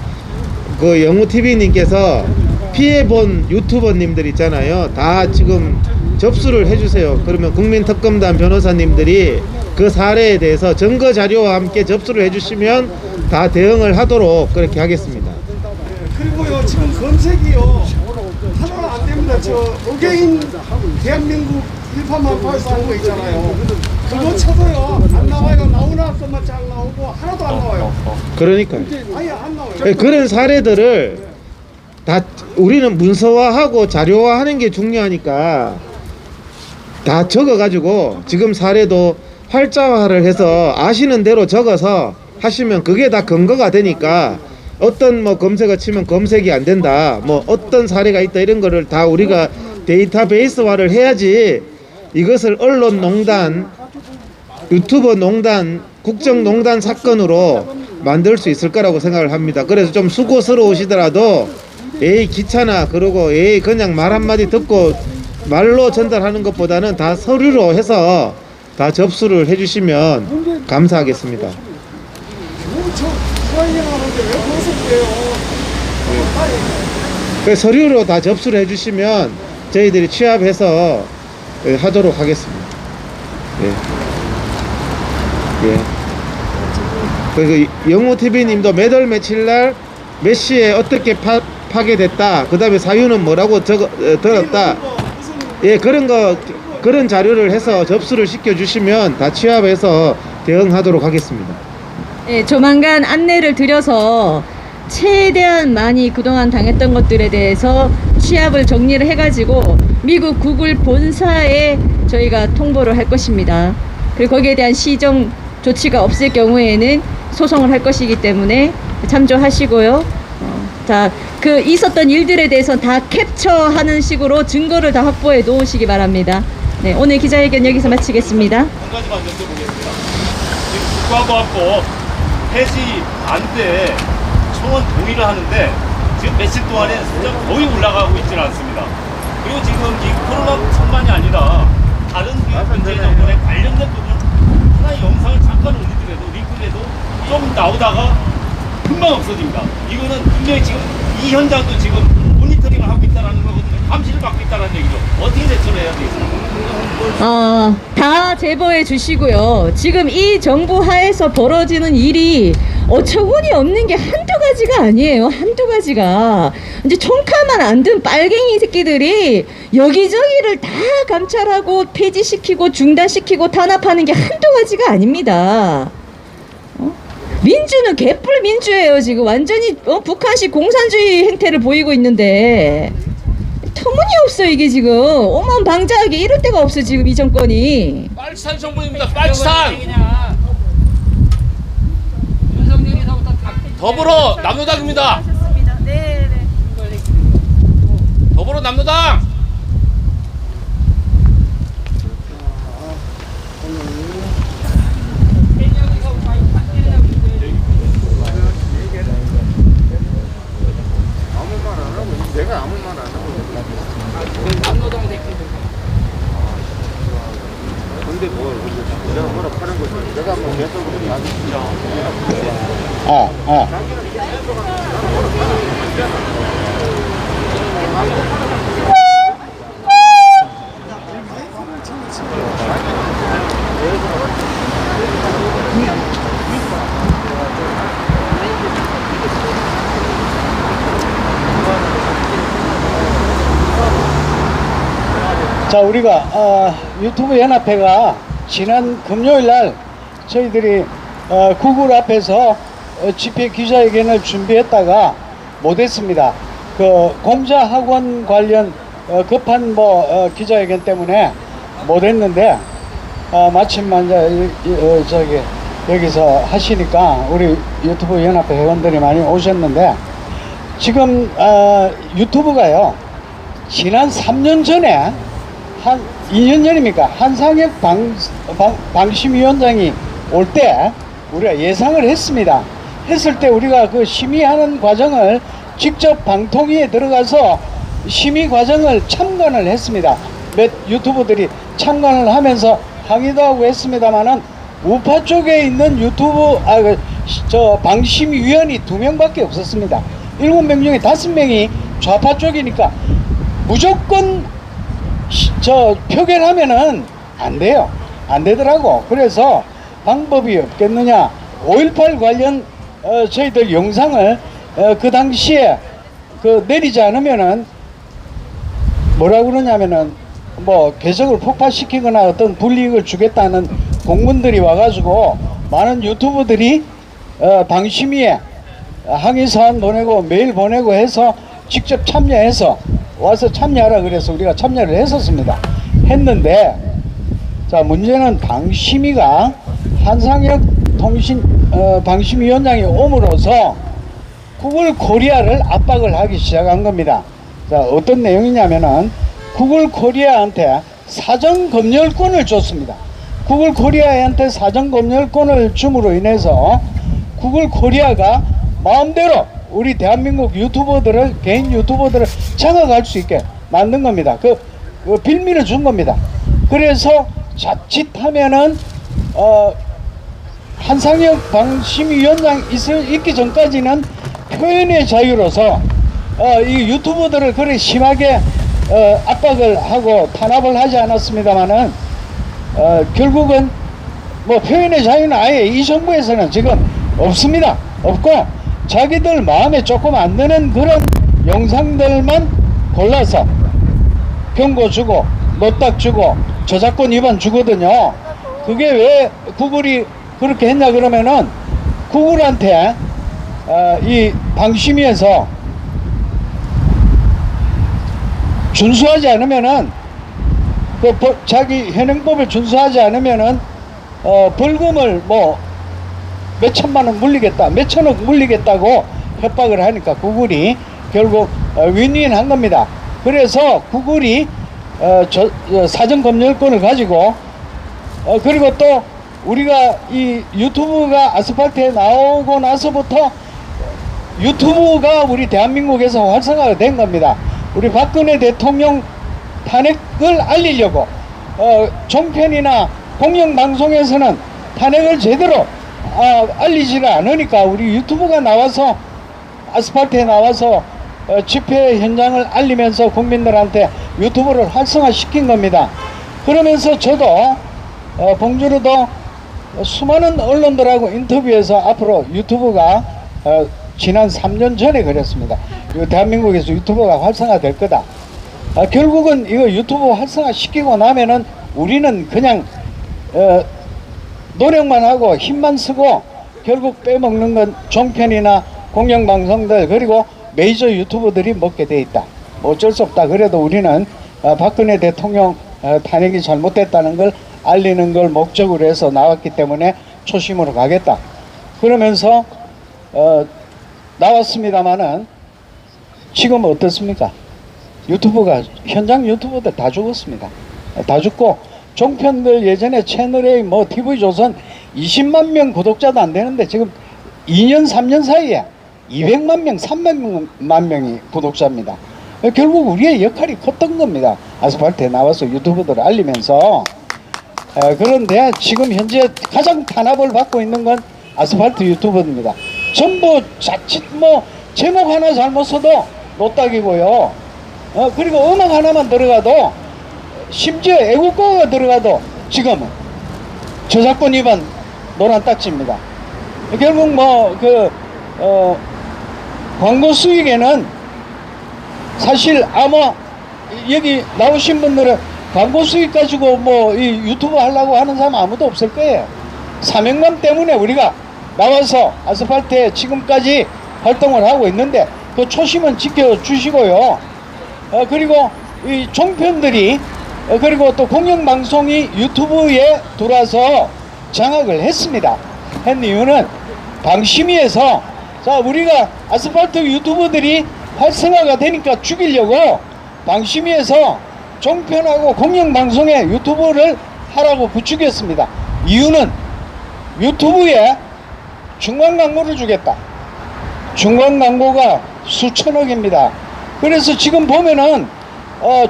그 영우TV님께서 피해본 유튜버님들 있잖아요. 다 지금 접수를 해주세요. 그러면 국민특검단 변호사님들이 그 사례에 대해서 증거 자료와 함께 접수를 해주시면 다 대응을 하도록 그렇게 하겠습니다. 그리고요 지금 검색이요 하나는 안 됩니다. 저 어게인 대한민국 일파만파에서 하는 거 있잖아요. 그거 쳐도요 안 나와요. 나오나 것만 쫙 나오고 하나도 안 나와요. 그러니까요. 아예 안 나와요. 네, 그런 사례들을 다 우리는 문서화하고 자료화하는 게 중요하니까 다 적어가지고 지금 사례도 활자화를 해서 아시는 대로 적어서 하시면 그게 다 근거가 되니까 어떤 검색어 치면 검색이 안 된다, 어떤 사례가 있다 이런 거를 다 우리가 데이터베이스화를 해야지 이것을 언론농단, 유튜버농단, 국정농단 사건으로 만들 수 있을 거라고 생각을 합니다. 그래서 좀 수고스러우시더라도 에이 귀찮아 그러고 에이 그냥 말 한마디 듣고 말로 전달하는 것보다는 다 서류로 해서 다 접수를 해주시면 감사하겠습니다. 저 트라이앵 하는데 왜 거기서 그래요? 그 서류로 다 접수를 해주시면 저희들이 취합해서 하도록 하겠습니다. 예. 그리고 영우TV님도 몇 월 며칠 날 몇 시에 어떻게 파괴됐다. 그 다음에 사유는 뭐라고 들었다. 예, 그런 자료를 해서 접수를 시켜주시면 다 취합해서 대응하도록 하겠습니다. 네, 조만간 안내를 드려서 최대한 많이 그동안 당했던 것들에 대해서 취합을 정리를 해가지고 미국 구글 본사에 저희가 통보를 할 것입니다. 그리고 거기에 대한 시정 조치가 없을 경우에는 소송을 할 것이기 때문에 참조하시고요. 그 있었던 일들에 대해서 다 캡처하는 식으로 증거를 다 확보해 놓으시기 바랍니다. 네, 오늘 기자회견 여기서 마치겠습니다. 한 가지만 여쭤보겠습니다. 지금 국가보안법 폐지 반대 청원 동의를 하는데 지금 며칠 동안에 숫자가 거의 올라가고 있지는 않습니다. 그리고 지금 이 코로나뿐만이 아니라 다른 문제 정권에 관련된 부분 하나의 영상을 잠깐 올리더라도 링크라도 좀 나오다가 금방 없어집니다. 이거는 분명히 지금 이 현장도 지금 모니터링을 하고 있다는 거거든요. 감시를 받고 있다는 얘기죠. 어떻게 대처를 해야 되겠습니까? 다 제보해 주시고요. 지금 이 정부 하에서 벌어지는 일이 어처구니 없는 게 한두 가지가 아니에요. 한두 가지가. 이제 총칼만 안 든 빨갱이 새끼들이 여기저기를 다 감찰하고 폐지시키고 중단시키고 탄압하는 게 한두 가지가 아닙니다. 민주는 개뿔 민주예요. 지금 완전히 북한식 공산주의 행태를 보이고 있는데 터무니없어 이게 지금. 오만 방자하게 이럴 데가 없어 지금 이 정권이. 빨치산 정부입니다. 빨치산. 더불어 남로당입니다. 더불어 남로당. 자, 우리가 유튜브 연합회가 지난 금요일 날 저희들이 구글 앞에서 집회 기자회견을 준비했다가 못했습니다. 그 공자 학원 관련 급한 기자회견 때문에 못했는데 마침 저기 여기서 하시니까 우리 유튜브 연합회 회원들이 많이 오셨는데 지금 유튜브가요 지난 3년 전에 한 2년 전입니까? 한상혁 방심위원장이 올 때 우리가 예상을 했습니다. 했을 때 우리가 그 심의하는 과정을 직접 방통위에 들어가서 심의 과정을 참관을 했습니다. 몇 유튜브들이 참관을 하면서 항의도 하고 했습니다만은 우파 쪽에 있는 유튜브 방심위원이 2명밖에 없었습니다. 7명 중에 5명이 좌파 쪽이니까 무조건 표결하면은 안 돼요. 안 되더라고. 그래서 방법이 없겠느냐. 5.18 관련 저희들 영상을 그 당시에 내리지 않으면은 뭐라 그러냐면은 계정을 폭파시키거나 어떤 불이익을 주겠다는 공문들이 와가지고 많은 유튜브들이 방심위에 항의사안 보내고 메일 보내고 해서 직접 참여해서 와서 참여하라 그래서 우리가 참여를 했었습니다. 했는데 자 문제는 방심위가 한상혁 방심위원장이 옴으로써 구글 코리아를 압박을 하기 시작한 겁니다. 자 어떤 내용이냐면은 구글 코리아한테 사전 검열권을 줬습니다. 구글 코리아한테 사전 검열권을 줌으로 인해서 구글 코리아가 마음대로 우리 대한민국 유튜버들을 개인 유튜버들을 장악할 수 있게 만든 겁니다. 그 빌미를 준 겁니다. 그래서 자칫하면은 한상혁 방심위원장 있기 전까지는 표현의 자유로서 이 유튜버들을 그리 심하게 압박을 하고 탄압을 하지 않았습니다만은 결국은 표현의 자유는 아예 이 정부에서는 지금 없습니다. 없고 자기들 마음에 조금 안 드는 그런 영상들만 골라서 경고 주고 노딱 주고 저작권 위반 주거든요. 그게 왜 구글이 그렇게 했냐 그러면은 구글한테 이 방심위에서 준수하지 않으면은 자기 현행법을 준수하지 않으면은 벌금을 몇 천만 원 물리겠다, 몇 천억 물리겠다고 협박을 하니까 구글이 결국 윈윈 한 겁니다. 그래서 구글이 사전 검열권을 가지고 그리고 또 우리가 이 유튜브가 아스팔트에 나오고 나서부터 유튜브가 우리 대한민국에서 활성화가 된 겁니다. 우리 박근혜 대통령 탄핵을 알리려고 종편이나 공영방송에서는 탄핵을 제대로 알리지를 않으니까 우리 유튜브가 나와서 아스팔트에 나와서 집회 현장을 알리면서 국민들한테 유튜브를 활성화시킨 겁니다. 그러면서 저도 봉주로도 수많은 언론들하고 인터뷰에서 앞으로 유튜브가 지난 3년 전에 그랬습니다. 대한민국에서 유튜브가 활성화될 거다. 결국은 이거 유튜브 활성화시키고 나면은 우리는 그냥 노력만 하고 힘만 쓰고 결국 빼먹는 건 종편이나 공영방송들 그리고 메이저 유튜버들이 먹게 돼 있다. 어쩔 수 없다. 그래도 우리는 박근혜 대통령 탄핵이 잘못됐다는 걸 알리는 걸 목적으로 해서 나왔기 때문에 초심으로 가겠다. 그러면서 나왔습니다마는 지금 어떻습니까? 유튜브가 현장 유튜버들 다 죽었습니다. 다 죽고 종편들 예전에 채널A TV조선 20만 명 구독자도 안 되는데 지금 2년 3년 사이에 200만 명 300만 명이 구독자입니다. 결국 우리의 역할이 컸던 겁니다. 아스팔트에 나와서 유튜브들을 알리면서. 그런데 지금 현재 가장 탄압을 받고 있는 건 아스팔트 유튜버입니다. 전부 자칫 뭐 제목 하나 잘못 써도 노딱이고요. 그리고 음악 하나만 들어가도 심지어 애국가가 들어가도 지금은 저작권 위반 노란 딱지입니다. 결국 뭐 광고 수익에는 사실 아마 여기 나오신 분들은 광고 수익 가지고 뭐 이 유튜브 하려고 하는 사람 아무도 없을 거예요. 사명감 때문에 우리가 나와서 아스팔트에 지금까지 활동을 하고 있는데 그 초심은 지켜주시고요. 그리고 이 종편들이 그리고 또 공영방송이 유튜브에 들어와서 장악을 했습니다. 한 이유는 방심위에서 자 우리가 아스팔트 유튜버들이 활성화가 되니까 죽이려고 방심위에서 종편하고 공영방송에 유튜브를 하라고 부추겼습니다. 이유는 유튜브에 중간 광고를 주겠다. 중간 광고가 수천억입니다. 그래서 지금 보면은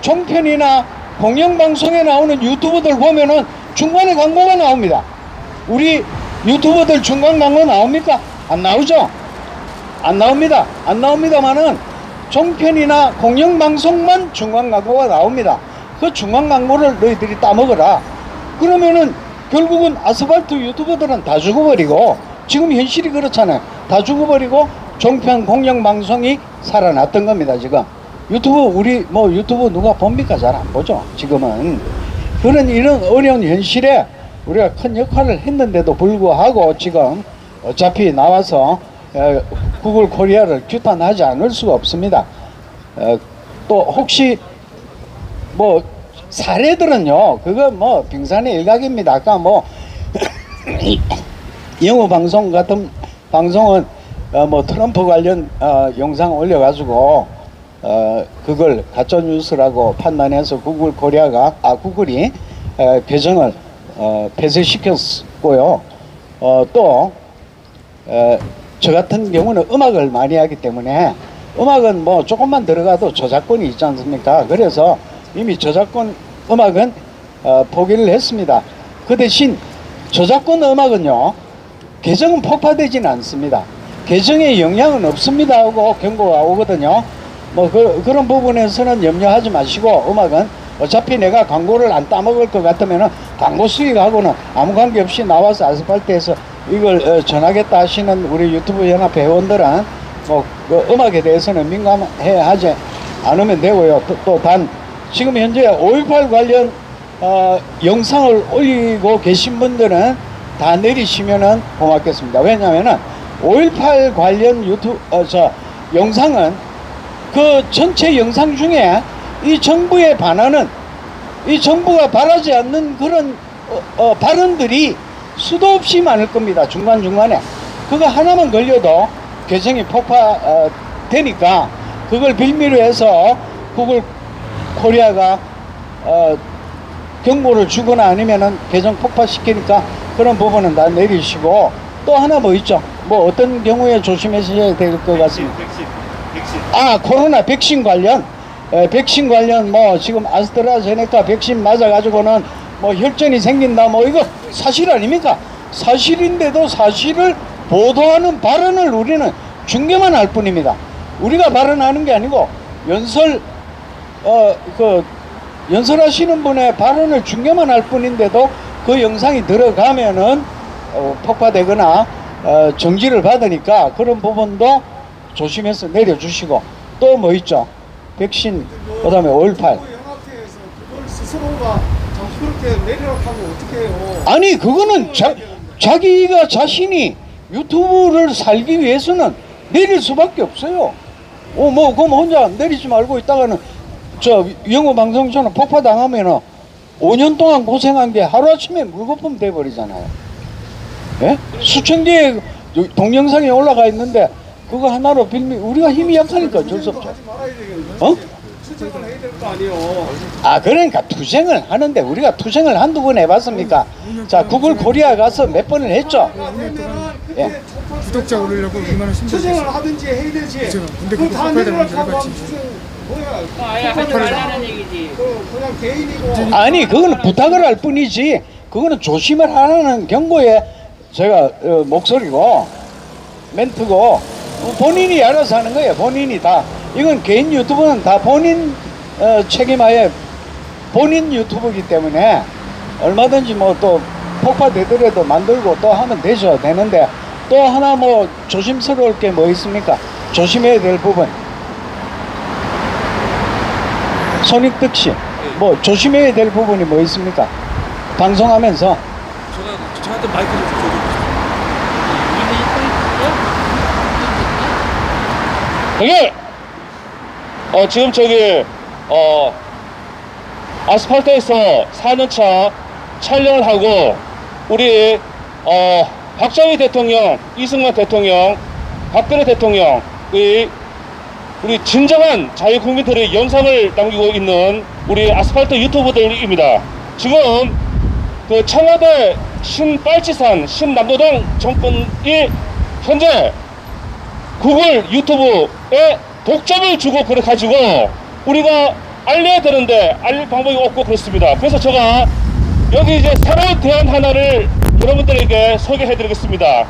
종편이나 공영방송에 나오는 유튜버들 보면은 중간에 광고가 나옵니다. 우리 유튜버들 중간 광고 나옵니까? 안 나오죠? 안 나옵니다. 안 나옵니다만은 종편이나 공영방송만 중간 광고가 나옵니다. 그 중간 광고를 너희들이 따먹어라. 그러면은 결국은 아스팔트 유튜버들은 다 죽어버리고 지금 현실이 그렇잖아요. 다 죽어버리고 종편 공영방송이 살아났던 겁니다. 지금 유튜브 우리 뭐 유튜브 누가 봅니까? 잘 안 보죠. 지금은 그런 이런 어려운 현실에 우리가 큰 역할을 했는데도 불구하고 지금 어차피 나와서 구글 코리아를 규탄하지 않을 수가 없습니다. 또 혹시 뭐 사례들은요 그거 뭐 빙산의 일각입니다. 아까 뭐 영어 방송 같은 방송은 뭐 트럼프 관련 영상 올려가지고 그걸 가짜 뉴스라고 판단해서 구글 코리아가 구글이 계정을 폐쇄시켰고요. 또 저 같은 경우는 음악을 많이 하기 때문에 음악은 뭐 조금만 들어가도 저작권이 있지 않습니까? 그래서 이미 저작권 음악은 포기를 했습니다. 그 대신 저작권 음악은요 계정은 폭파되지는 않습니다. 계정에 영향은 없습니다 하고 경고가 오거든요. 뭐 그런 부분에서는 염려하지 마시고 음악은 어차피 내가 광고를 안 따먹을 것 같으면 광고 수익하고는 아무 관계없이 나와서 아스팔트에서 이걸 전하겠다 하시는 우리 유튜브 연합 회원들은 그 음악에 대해서는 민감해 하지 않으면 되고요. 또 단 지금 현재 5.18 관련 영상을 올리고 계신 분들은 다 내리시면은 고맙겠습니다. 왜냐하면은 5.18 관련 유튜브 영상은 그 전체 영상 중에 이 정부에 반하는 이 정부가 바라지 않는 그런 발언들이 수도 없이 많을 겁니다. 중간중간에 그거 하나만 걸려도 계정이 폭파되니까 그걸 빌미로 해서 구글 코리아가 경고를 주거나 아니면은 계정 폭파시키니까 그런 부분은 다 내리시고 또 하나 뭐 있죠? 뭐 어떤 경우에 조심하셔야 될 것 같습니다. 백신. 코로나 백신 관련 백신 관련 뭐 지금 아스트라제네카 백신 맞아가지고는 뭐 혈전이 생긴다 뭐 이거 사실 아닙니까? 사실인데도 사실을 보도하는 발언을 우리는 중계만 할 뿐입니다. 우리가 발언하는 게 아니고 연설하시는 분의 발언을 중계만 할 뿐인데도 그 영상이 들어가면은 폭파되거나 정지를 받으니까 그런 부분도 조심해서 내려주시고 또 뭐 있죠? 백신 그다음에 5.18 연합회에서 그걸 스스로가 그렇게 내리라고 하면 어떻게 해요? 아니 그거는 자기가 자신이 유튜브를 살기 위해서는 내릴 수밖에 없어요. 뭐 그럼 혼자 내리지 말고 있다가는 저 영어 방송처럼 폭파당하면은 5년 동안 고생한 게 하루아침에 물거품 돼버리잖아요. 예? 수천 개의 동영상이 올라가 있는데 그거 하나로 빌미 우리가 힘이 약하니까 어쩔 수 없죠. 하지 말아야 되겠네. 어? 투쟁을 해야 될 거 아니에요. 그러니까 투쟁을 하는데 우리가 투쟁을 한두 번 해봤습니까? 자 구글 코리아 가서 몇 번을 했죠. 예. 구독자 오르려고 얼마나 투쟁을 힘들었어요. 하든지 해야 되지. 그렇죠. 근데 그거 그거 다 폭파되면 내리라고 제가 하면 같이 투쟁 뭐야? 아예 하지 말라는 얘기지. 그냥 개인이고. 아니 그거는 부탁을 할 뿐이지 그거는 조심을 하라는 경고의 제가 목소리고 멘트고 본인이 알아서 하는 거예요. 본인이 다. 이건 개인 유튜브는 다 본인 책임하에 본인 유튜브이기 때문에 얼마든지 뭐 또 폭파되더라도 만들고 또 하면 되는데 또 하나 뭐 조심스러울 게 뭐 있습니까? 조심해야 될 부분. 손익득 씨, 뭐 조심해야 될 부분이 뭐 있습니까? 방송하면서. 저한테 마이크 좀 줘주세요. 형님! 지금 저기 아스팔트에서 4년차 촬영을 하고 우리 박정희 대통령, 이승만 대통령, 박근혜 대통령의 우리 진정한 자유국민들의 영상을 남기고 있는 우리 아스팔트 유튜버들입니다. 지금 그 청와대 신빨치산 신남도당 정권이 현재 구글 유튜브에 독점을 주고 그래 가지고 우리가 알려야 되는데 알릴 방법이 없고 그렇습니다. 그래서 제가 여기 이제 새로운 대안 하나를 여러분들에게 소개해 드리겠습니다.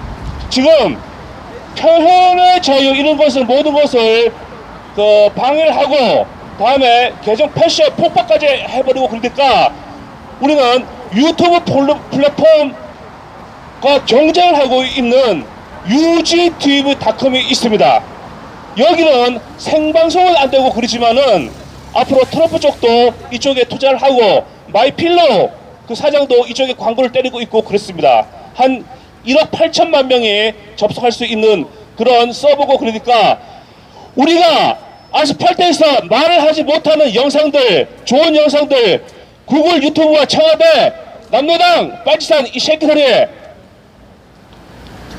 지금 표현의 자유 이런 것을 모든 것을 방해를 하고 다음에 계정 패시에 폭파까지 해버리고 그러니까 우리는 유튜브 플랫폼과 경쟁을 하고 있는 UGTV.com이 있습니다. 여기는 생방송은 안 되고 그러지만은 앞으로 트럼프 쪽도 이쪽에 투자를 하고 마이필로 그 사장도 이쪽에 광고를 때리고 있고 그렇습니다. 한 1억 8천만 명이 접속할 수 있는 그런 서버고 그러니까 우리가 아스팔트에서 말을 하지 못하는 영상들, 좋은 영상들, 구글 유튜브와 청와대, 남노당, 빨치산 이 새끼들이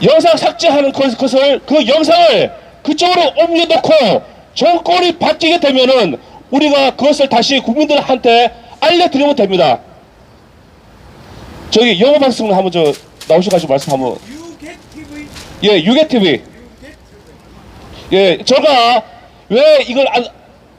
영상 삭제하는 것을 그 영상을 그쪽으로 옮겨놓고 정권이 바뀌게 되면은 우리가 그것을 다시 국민들한테 알려드리면 됩니다. 저기 영어 방송을 한번 나오셔가지고 말씀 한번. 유게TV. 예, 유게TV. 예, 제가 왜 이걸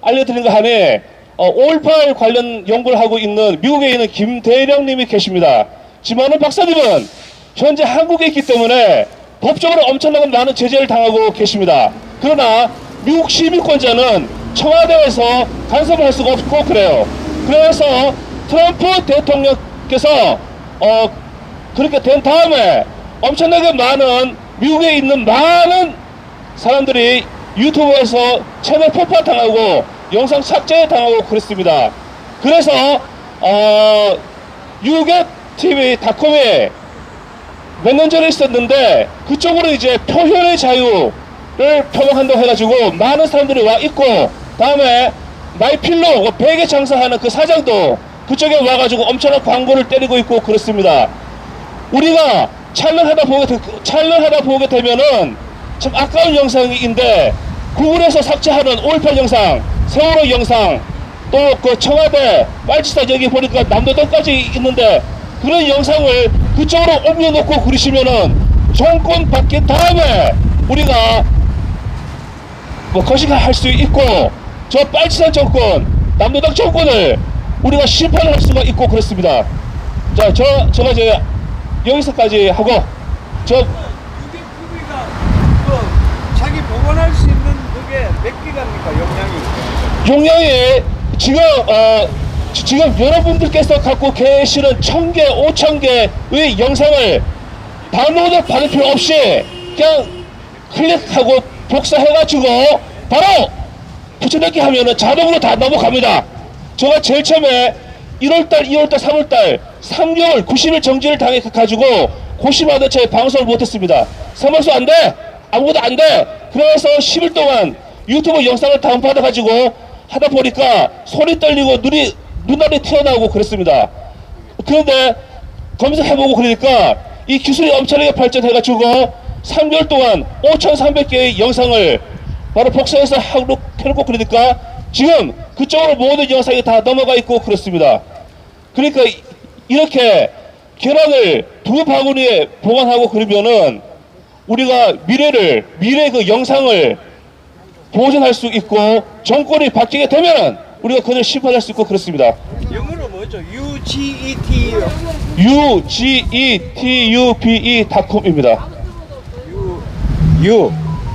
알려드린가 하니 5.18 관련 연구를 하고 있는 미국에 있는 김대령님이 계십니다. 지만은 박사님은 현재 한국에 있기 때문에 법적으로 엄청나게 많은 제재를 당하고 계십니다. 그러나 미국 시민권자는 청와대에서 간섭을 할 수가 없고 그래요. 그래서 트럼프 대통령께서 그렇게 된 다음에 엄청나게 많은 미국에 있는 많은 사람들이 유튜브에서 채널 폭파 당하고 영상 삭제 당하고 그랬습니다. 그래서 유게TV.com에 몇 년 전에 있었는데 그쪽으로 이제 표현의 자유를 표방한다고 해가지고 많은 사람들이 와 있고 다음에 마이필로 베개 장사하는 그 사장도 그쪽에 와가지고 엄청난 광고를 때리고 있고 그렇습니다. 우리가 촬영하다 보게 되면은 참 아까운 영상인데 구글에서 삭제하는 5.18 영상, 세월호 영상, 또 그 청와대, 빨치산 여기 보니까 남도동까지 있는데 그런 영상을 그쪽으로 옮겨놓고 그러시면은 정권 바뀐 다음에 우리가 뭐 거시기할 수 있고 저 빨치산 정권, 남도당 정권을 우리가 심판을 할 수가 있고 그렇습니다. 자, 제가 이제 여기서까지 하고 유게TV가 자기 복원할 수 있는 그게 몇 기가입니까 용량이? 지금 여러분들께서 갖고 계시는 1000개, 5000개의 영상을 다운로드 받을 필요 없이 그냥 클릭하고 복사해가지고 바로 붙여넣기 하면은 자동으로 다 넘어갑니다. 제가 제일 처음에 1월달, 2월달, 3월달 3개월 90일 정지를 당해가지고 고심하던 채 방송을 못했습니다. 생방송 안 돼! 아무것도 안 돼! 그래서 10일 동안 유튜브 영상을 다운받아가지고 하다 보니까 손이 떨리고 눈알이 튀어나오고 그랬습니다. 그런데 검색해보고 그러니까 이 기술이 엄청나게 발전해가지고 3개월 동안 5,300개의 영상을 바로 복사해서 하루 켜놓고 그러니까 지금 그쪽으로 모든 영상이 다 넘어가 있고 그렇습니다. 그러니까 이렇게 계란을 두 바구니에 보관하고 그러면은 우리가 미래의 그 영상을 보존할 수 있고 정권이 바뀌게 되면 우리가 그걸 심판할 수 있고 그렇습니다. 영어로 뭐죠? UGET요. UGETUBE.com입니다. U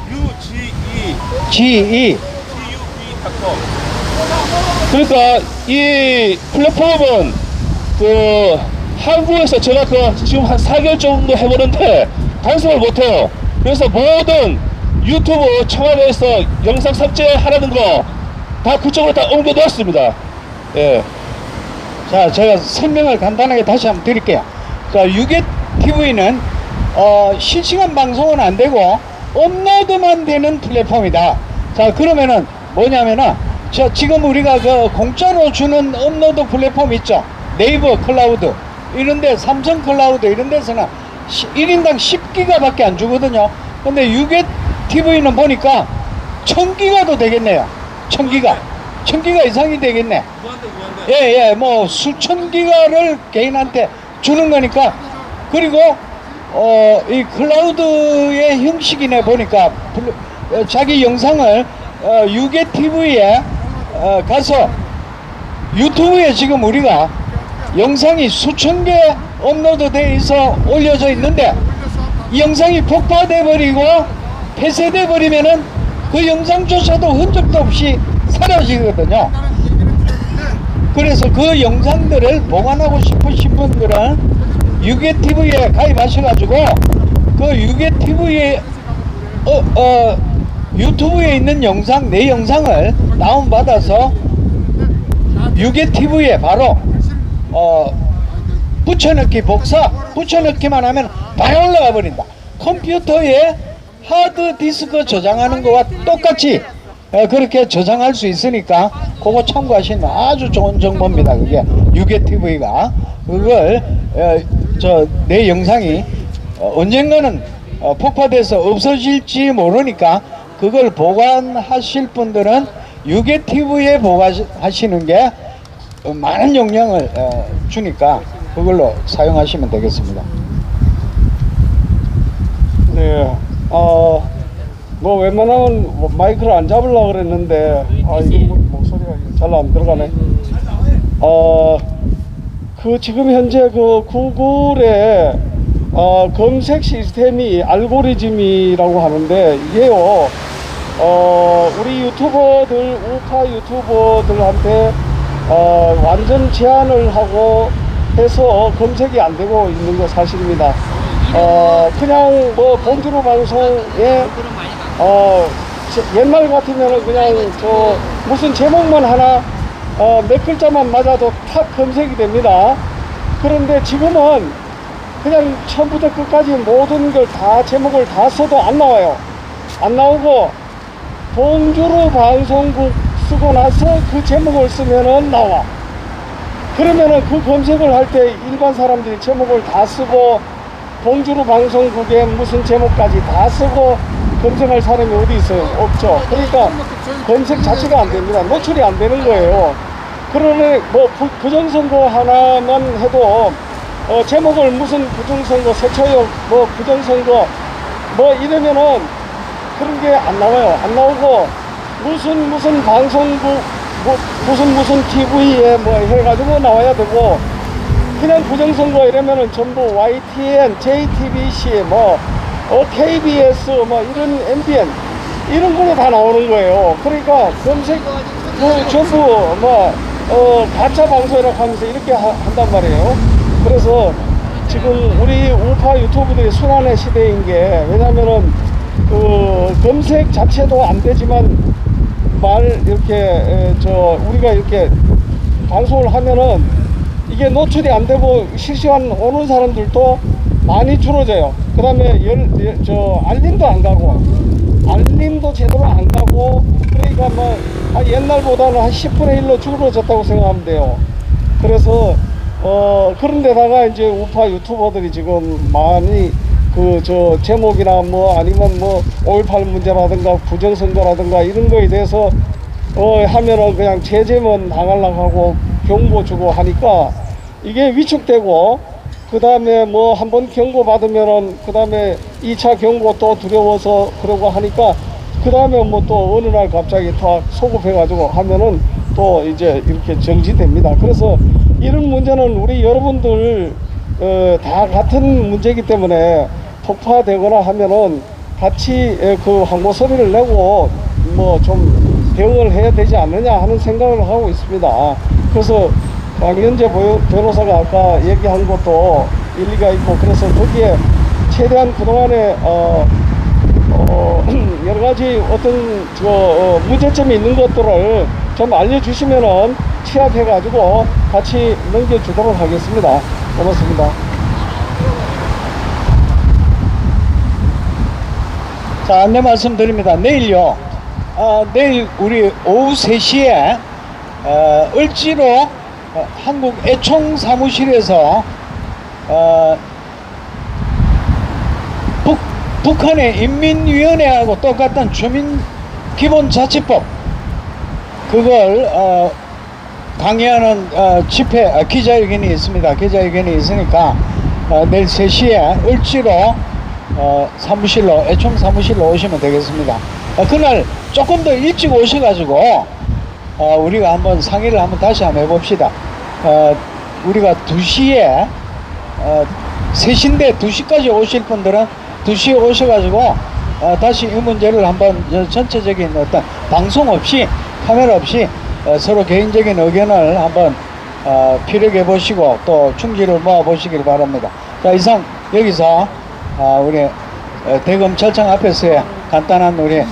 UGE GE. GUE.com. 그러니까 이 플랫폼은 그 한국에서 제가 그 지금 한 4개월 정도 해보는데 단속을 못해요. 그래서 모든 유튜브 청와대에서 영상 삭제하라는 거 다 그쪽으로 다 옮겨놓았습니다. 예. 자, 제가 설명을 간단하게 다시 한번 드릴게요. 자, 유게 TV는 실시간 방송은 안 되고 업로드만 되는 플랫폼이다. 자, 그러면은 뭐냐면은 자, 지금 우리가 그 공짜로 주는 업로드 플랫폼 있죠. 네이버 클라우드 이런데 삼성 클라우드 이런 데서는 1인당 10기가밖에 안 주거든요. 근데 유게 TV는 보니까 1000기가도 되겠네요. 1000기가 이상이 되겠네. 예, 뭐 수천 기가를 개인한테 주는 거니까. 그리고 이 클라우드의 형식이네 보니까 자기 영상을 유게 TV에 가서 유튜브에 지금 우리가 영상이 수천 개 업로드 돼 있어 올려져 있는데 이 영상이 폭파돼 버리고 폐쇄돼 버리면은 그 영상조차도 흔적도 없이 사라지거든요. 그래서 그 영상들을 보관하고 싶으신 분들은 유게TV에 가입하셔가지고 그 유게TV에 유튜브에 있는 영상, 내 영상을 다운받아서 유게TV에 바로 붙여넣기 붙여넣기만 하면 바로 올라가 버린다. 컴퓨터에 하드디스크 저장하는 거와 똑같이 그렇게 저장할 수 있으니까 그거 참고하시면 아주 좋은 정보입니다. 그게 유게TV가 그걸 내 영상이 언젠가는 폭파돼서 없어질지 모르니까 그걸 보관하실 분들은 유게TV에 보관하시는 게 많은 용량을 주니까 그걸로 사용하시면 되겠습니다. 네. 뭐 웬만하면 마이크를 안 잡으려고 그랬는데 이게 목소리가 잘 안 들어가네. 그 지금 현재 그 구글의 검색 시스템이 알고리즘이라고 하는데 이게요 우리 유튜버들 우파 유튜버들한테 완전 제한을 하고 해서 검색이 안 되고 있는 거 사실입니다. 그냥 뭐 본주로 방송에 옛날 같으면은 그냥 저 무슨 제목만 하나 몇 글자만 맞아도 탁 검색이 됩니다. 그런데 지금은 그냥 처음부터 끝까지 모든 걸 다 제목을 다 써도 안 나와요. 안 나오고 봉주로 방송국 쓰고 나서 그 제목을 쓰면은 나와. 그러면은 그 검색을 할 때 일반 사람들이 제목을 다 쓰고 봉주로 방송국에 무슨 제목까지 다 쓰고 검색할 사람이 어디 있어요? 없죠. 그러니까 검색 자체가 안 됩니다. 노출이 안 되는 거예요. 그러니 뭐 부정선거 하나만 해도 제목을 무슨 부정선거, 세차역 뭐 부정선거 뭐 이러면은 그런 게 안 나와요. 안 나오고 무슨 방송국 뭐 무슨 TV에 뭐 해가지고 나와야 되고 그냥 부정선거 이러면은 전부 YTN, JTBC 뭐 KBS 뭐 이런 MBN 이런 걸로 다 나오는 거예요. 그러니까 검색 전부 뭐 가짜 방송이라고 하면서 이렇게 한단 말이에요. 그래서 지금 우리 우파 유튜브들이 순환의 시대인 게 왜냐면은 그 검색 자체도 안 되지만 이렇게 우리가 이렇게 방송을 하면은 이게 노출이 안 되고 실시간 오는 사람들도 많이 줄어져요. 그 다음에 알림도 안 가고 알림도 제대로 안 가고 그러니까 뭐 옛날보다는 한 10분의 1로 줄어졌다고 생각하면 돼요. 그래서 그런데다가 이제 우파 유튜버들이 지금 많이 제목이나 뭐 아니면 뭐 5.18 문제라든가 부정선거라든가 이런 거에 대해서 하면은 그냥 제재만 당하려고 하고 경고 주고 하니까 이게 위축되고 그 다음에 뭐 한번 경고 받으면은 그 다음에 2차 경고 또 두려워서 그러고 하니까 그 다음에 뭐 또 어느 날 갑자기 또 소급해가지고 하면은 또 이제 이렇게 정지됩니다. 그래서 이런 문제는 우리 여러분들 다 같은 문제이기 때문에 폭파되거나 하면은 같이 그 항모 소리를 내고 뭐 좀 대응을 해야 되지 않느냐 하는 생각을 하고 있습니다. 그래서 강현재 변호사가 아까 얘기한 것도 일리가 있고, 그래서 거기에 최대한 그동안에 여러 가지 어떤 문제점이 있는 것들을 좀 알려주시면은 취합해가지고 같이 넘겨주도록 하겠습니다. 고맙습니다. 자, 안내 말씀드립니다. 내일요. 내일 우리 오후 3시에 을지로 한국 애총 사무실에서 북한의 인민위원회하고 똑같은 주민기본자치법 그걸 강의하는 기자회견이 있습니다. 기자회견이 있으니까 내일 3시에 을지로 사무실로, 애총 사무실로 오시면 되겠습니다. 그날 조금 더 일찍 오셔가지고 우리가 한번 상의를 다시 한번 해봅시다. 우리가 2시에 3시인데 2시까지 오실 분들은 2시에 오셔가지고 다시 이 문제를 한번 전체적인 어떤 방송 없이, 카메라 없이 서로 개인적인 의견을 한번 피력해 보시고 또 충지를 모아 보시길 바랍니다. 자, 이상 여기서 우리 대검찰청 앞에서의 간단한 우리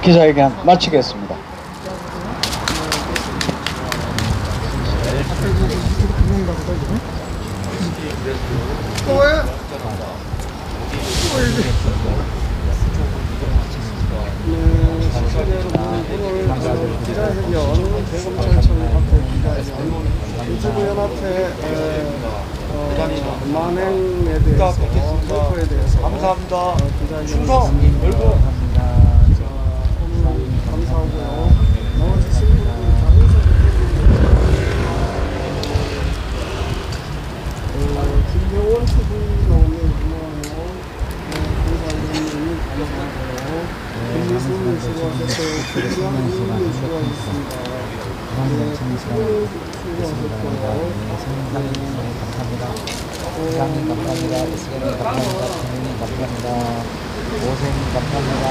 기자회견 마치겠습니다. 기자회견 대검찰청 앞에 기자회견 유튜브 연합회 만행에 대해서 선거에 대해서 감사합니다. 충성 열고 감사하고요. 나머지 신분들 김병원 수부장님 고마워요. 공사위원님 감사하고요. 김미수님 수고하셨어요. 김지환님 수고하셨습니다. 수고하셨고요. 감사합니다. 부장님 감사합니다. SM님 감사합니다. 부장님 감사합니다. 오세님 감사합니다.